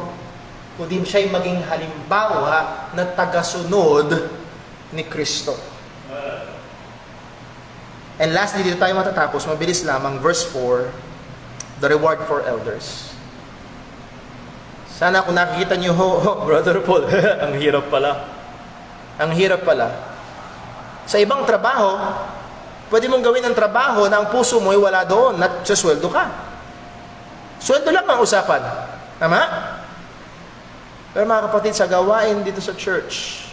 kundi siya'y maging halimbawa na tagasunod ni Kristo. And lastly, dito tayo matatapos, mabilis lamang, verse 4, the reward for elders. Sana kung nakikita niyo, Brother Paul, ang hirap pala. Ang hirap pala. Sa ibang trabaho, pwede mong gawin ang trabaho na ang puso mo ay wala doon, at sa sweldo ka. Sweldo lang ang usapan. Tama? Pero mga kapatid, sa gawain dito sa church,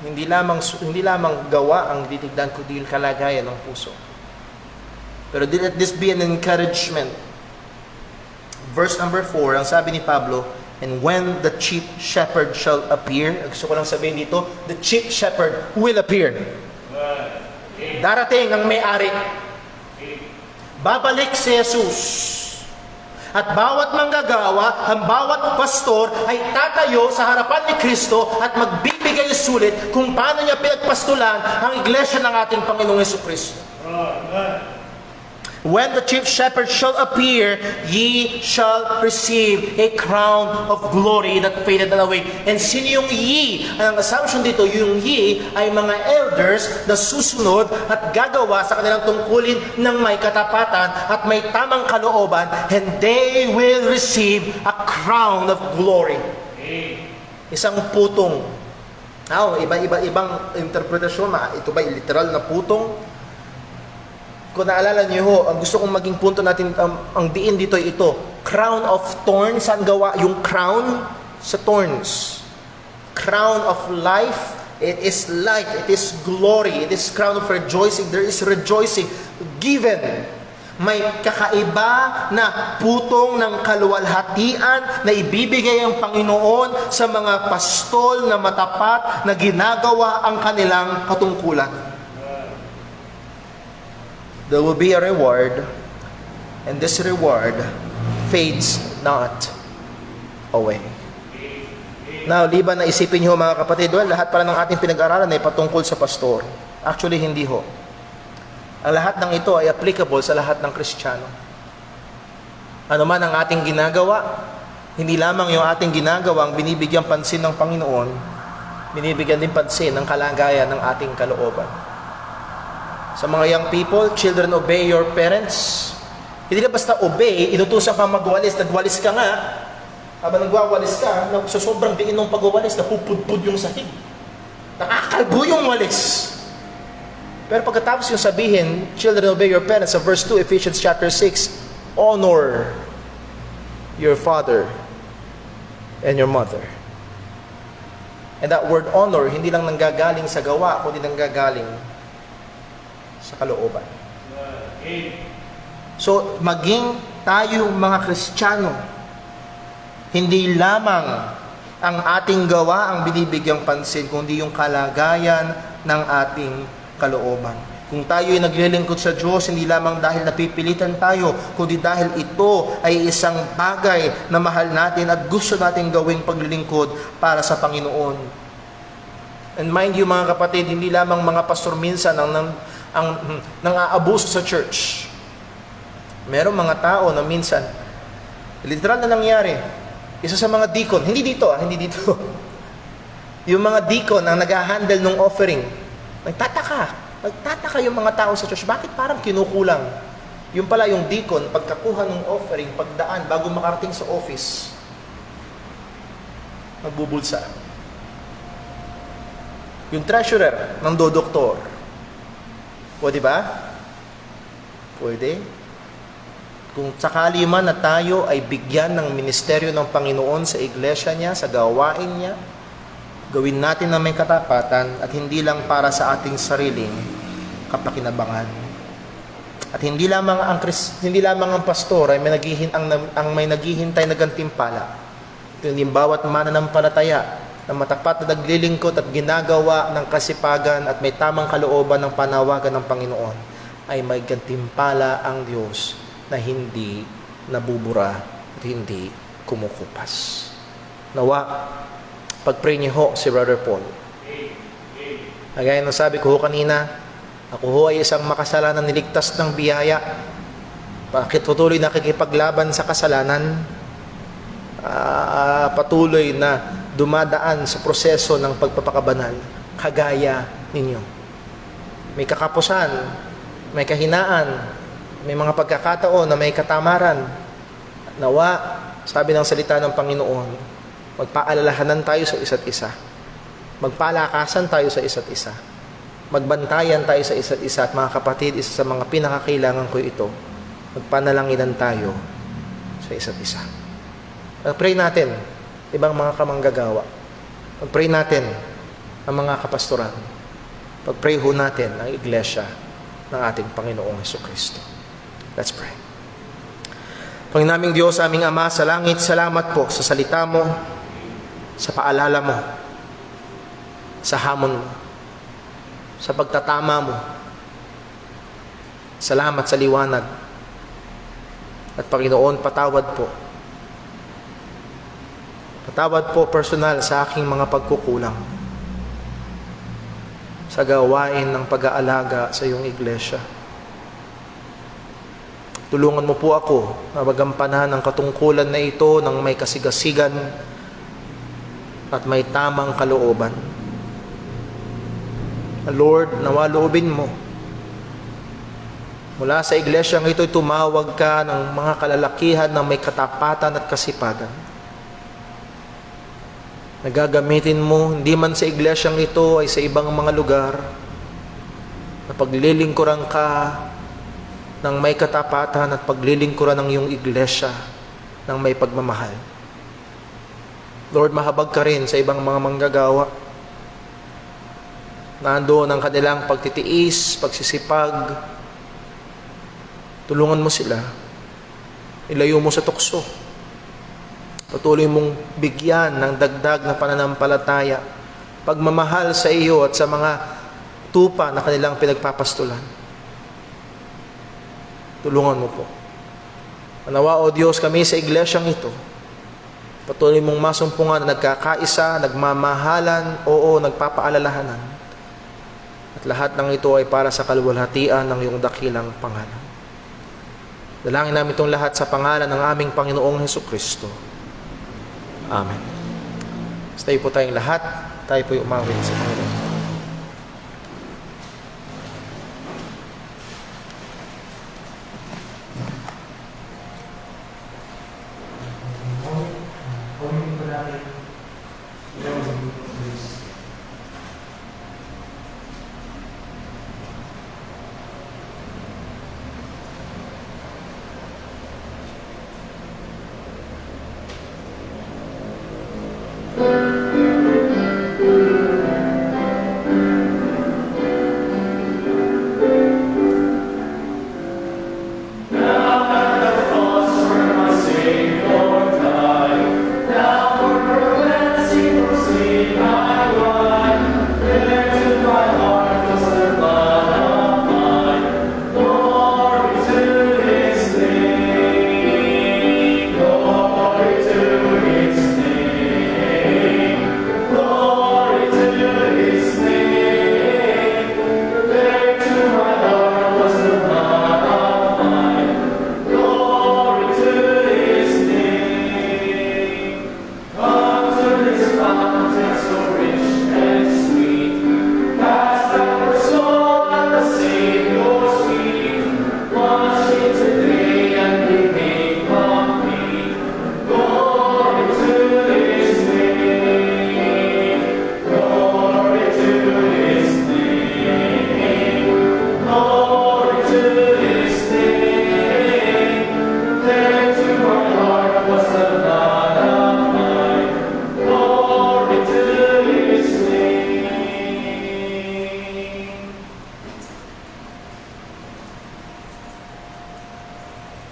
hindi lamang gawa ang titignan kundi kalagayan ng puso. Pero let this be an encouragement. Verse number 4, ang sabi ni Pablo, and when the chief shepherd shall appear, gusto ko lang sabihin dito, the chief shepherd will appear. Darating ang may-ari. Babalik si Jesus. At bawat manggagawa, ang bawat pastor ay tatayo sa harapan ni Kristo at magbibigay sulit kung paano niya pinagpastulan ang iglesia ng ating Panginoong Jesucristo. When the chief shepherd shall appear, ye shall receive a crown of glory that fadeth not away. And sino yung ye? Ang assumption dito, yung ye ay mga elders na susunod at gagawa sa kanilang tungkulin ng may katapatan at may tamang kalooban, and they will receive a crown of glory. Isang putong. Ibang interpretasyon. Ito ba literal na putong? Kung naalala niyo ho, ang gusto kong maging punto natin, ang diin dito ay ito. Crown of thorns. Saan gawa yung crown? Sa thorns. Crown of life. It is life. It is glory. It is crown of rejoicing. There is rejoicing given. May kakaiba na putong ng kaluwalhatian na ibibigay ang Panginoon sa mga pastol na matapat na ginagawa ang kanilang katungkulan. There will be a reward, and this reward fades not away. Now, liban na isipin niyo mga kapatid, lahat pala ng ating pinag-aralan ay patungkol sa pastor. Actually, hindi ho. Ang lahat ng ito ay applicable sa lahat ng Kristiyano. Ano man ang ating ginagawa, hindi lamang yung ating ginagawa ang binibigyan pansin ng Panginoon, binibigyan din pansin ng kalagayan ng ating kalooban. Sa mga young people, children, obey your parents. Hindi na basta obey, inutusan ka magwalis, nagwalis ka nga. Habang nagwawalis ka, sa sobrang diin ng pagwawalis, napupudpud yung sahig. Nakakalbo yung walis. Pero pagkatapos yung sabihin, children, obey your parents, sa verse 2, Ephesians chapter 6, honor your father and your mother. And that word honor, hindi lang nanggagaling sa gawa, kundi nanggagaling sa kalooban. So, maging tayo mga Kristiyano, hindi lamang ang ating gawa ang binibigyang pansin, kundi yung kalagayan ng ating kalooban. Kung tayo ay naglilingkod sa Diyos, hindi lamang dahil napipilitan tayo, kundi dahil ito ay isang bagay na mahal natin at gusto natin gawing paglilingkod para sa Panginoon. And mind you mga kapatid, hindi lamang mga pastor minsan ang nang-aabuso sa church. Merong mga tao na minsan, literal na nangyari, Isa sa mga deacon, hindi dito, hindi dito. Yung mga deacon ang nag-handle ng offering, nagtataka yung mga tao sa church, bakit parang kinukulang? Yung pala yung deacon, pagkakuha ng offering, pagdaan, bago makarating sa office, magbubulsa. Yung treasurer, ng dodoktor. Pwede ba? Pwede. Kung sakali man na tayo ay bigyan ng ministeryo ng Panginoon sa iglesia niya, sa gawain niya, gawin natin na may katapatan at hindi lang para sa ating sariling kapakinabangan. At hindi lamang ang pastor ay may naghihintay na gantimpala. Kundi bawat mananampalataya na matapat na naglilingkod at ginagawa ng kasipagan at may tamang kalooban ng panawagan ng Panginoon ay may gantimpala ang Diyos na hindi nabubura at hindi kumukupas. Nawa, pag-pray niyo ho si Brother Paul. Gaya ng sabi ko ho kanina, ako ho ay isang makasalanan niligtas ng biyaya. Bakit patuloy nakikipaglaban sa kasalanan? Patuloy na dumadaan sa proseso ng pagpapakabanal, kagaya ninyo. May kakapusan, may kahinaan, may mga pagkakataon na may katamaran. Nawa, sabi ng salita ng Panginoon, magpaalalahanan tayo sa isa't isa. Magpalakasan tayo sa isa't isa. Magbantayan tayo sa isa't isa. At mga kapatid, isa sa mga pinakakailangan ko ito, magpanalanginan tayo sa isa't isa. Pray natin, ibang mga kamanggagawa. Pag-pray natin ang mga kapastoran. Pag-pray ho natin ang iglesia ng ating Panginoong Hesukristo. Let's pray. Panginoon naming Diyos, aming Ama sa langit, salamat po sa salita mo, sa paalala mo, sa hamon mo, sa pagtatama mo. Salamat sa liwanag. At Panginoon, patawad po. Patawad po personal sa aking mga pagkukulang sa gawain ng pag-aalaga sa iyong iglesia. Tulungan mo po ako na magampanan ang katungkulan na ito ng may kasigasigan at may tamang kalooban. Lord, nawa loobin mo. Mula sa iglesyang ito, tumawag ka ng mga kalalakihan na may katapatan at kasipagan. Nagagamitin mo, hindi man sa iglesyang ito ay sa ibang mga lugar, na paglilingkuran ka ng may katapatan at paglilingkuran ng iyong iglesia ng may pagmamahal. Lord, mahabag ka rin sa ibang mga manggagawa. Nandoon ang kanilang pagtitiis, pagsisipag. Tulungan mo sila. Ilayo mo sa tukso. Patuloy mong bigyan ng dagdag na pananampalataya, pagmamahal sa iyo at sa mga tupa na kanilang pinagpapastulan. Tulungan mo po. Manawa, O Diyos, kami sa iglesyang ito, patuloy mong masumpungan na nagkakaisa, nagmamahalan, oo, nagpapaalalahanan. At lahat ng ito ay para sa kaluwalhatian ng iyong dakilang pangalan. Dalangin namin itong lahat sa pangalan ng aming Panginoong Hesukristo. Amen. Stay po tayong lahat. Tayo po'y umawit sa Panginoon. I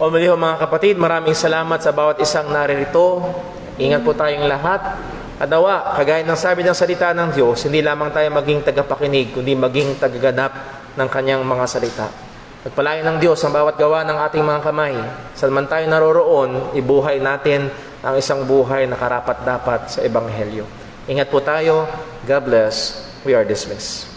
O muli ho mga kapatid, maraming salamat sa bawat isang naririto. Ingat po tayong lahat. At nawa, kagaya ng sabi ng salita ng Diyos, hindi lamang tayo maging tagapakinig, kundi maging tagaganap ng kanyang mga salita. Pagpalain ng Diyos ang bawat gawa ng ating mga kamay. Saan man tayo naroroon, ibuhay natin ang isang buhay na karapat-dapat sa Ebanghelyo. Ingat po tayo. God bless. We are dismissed.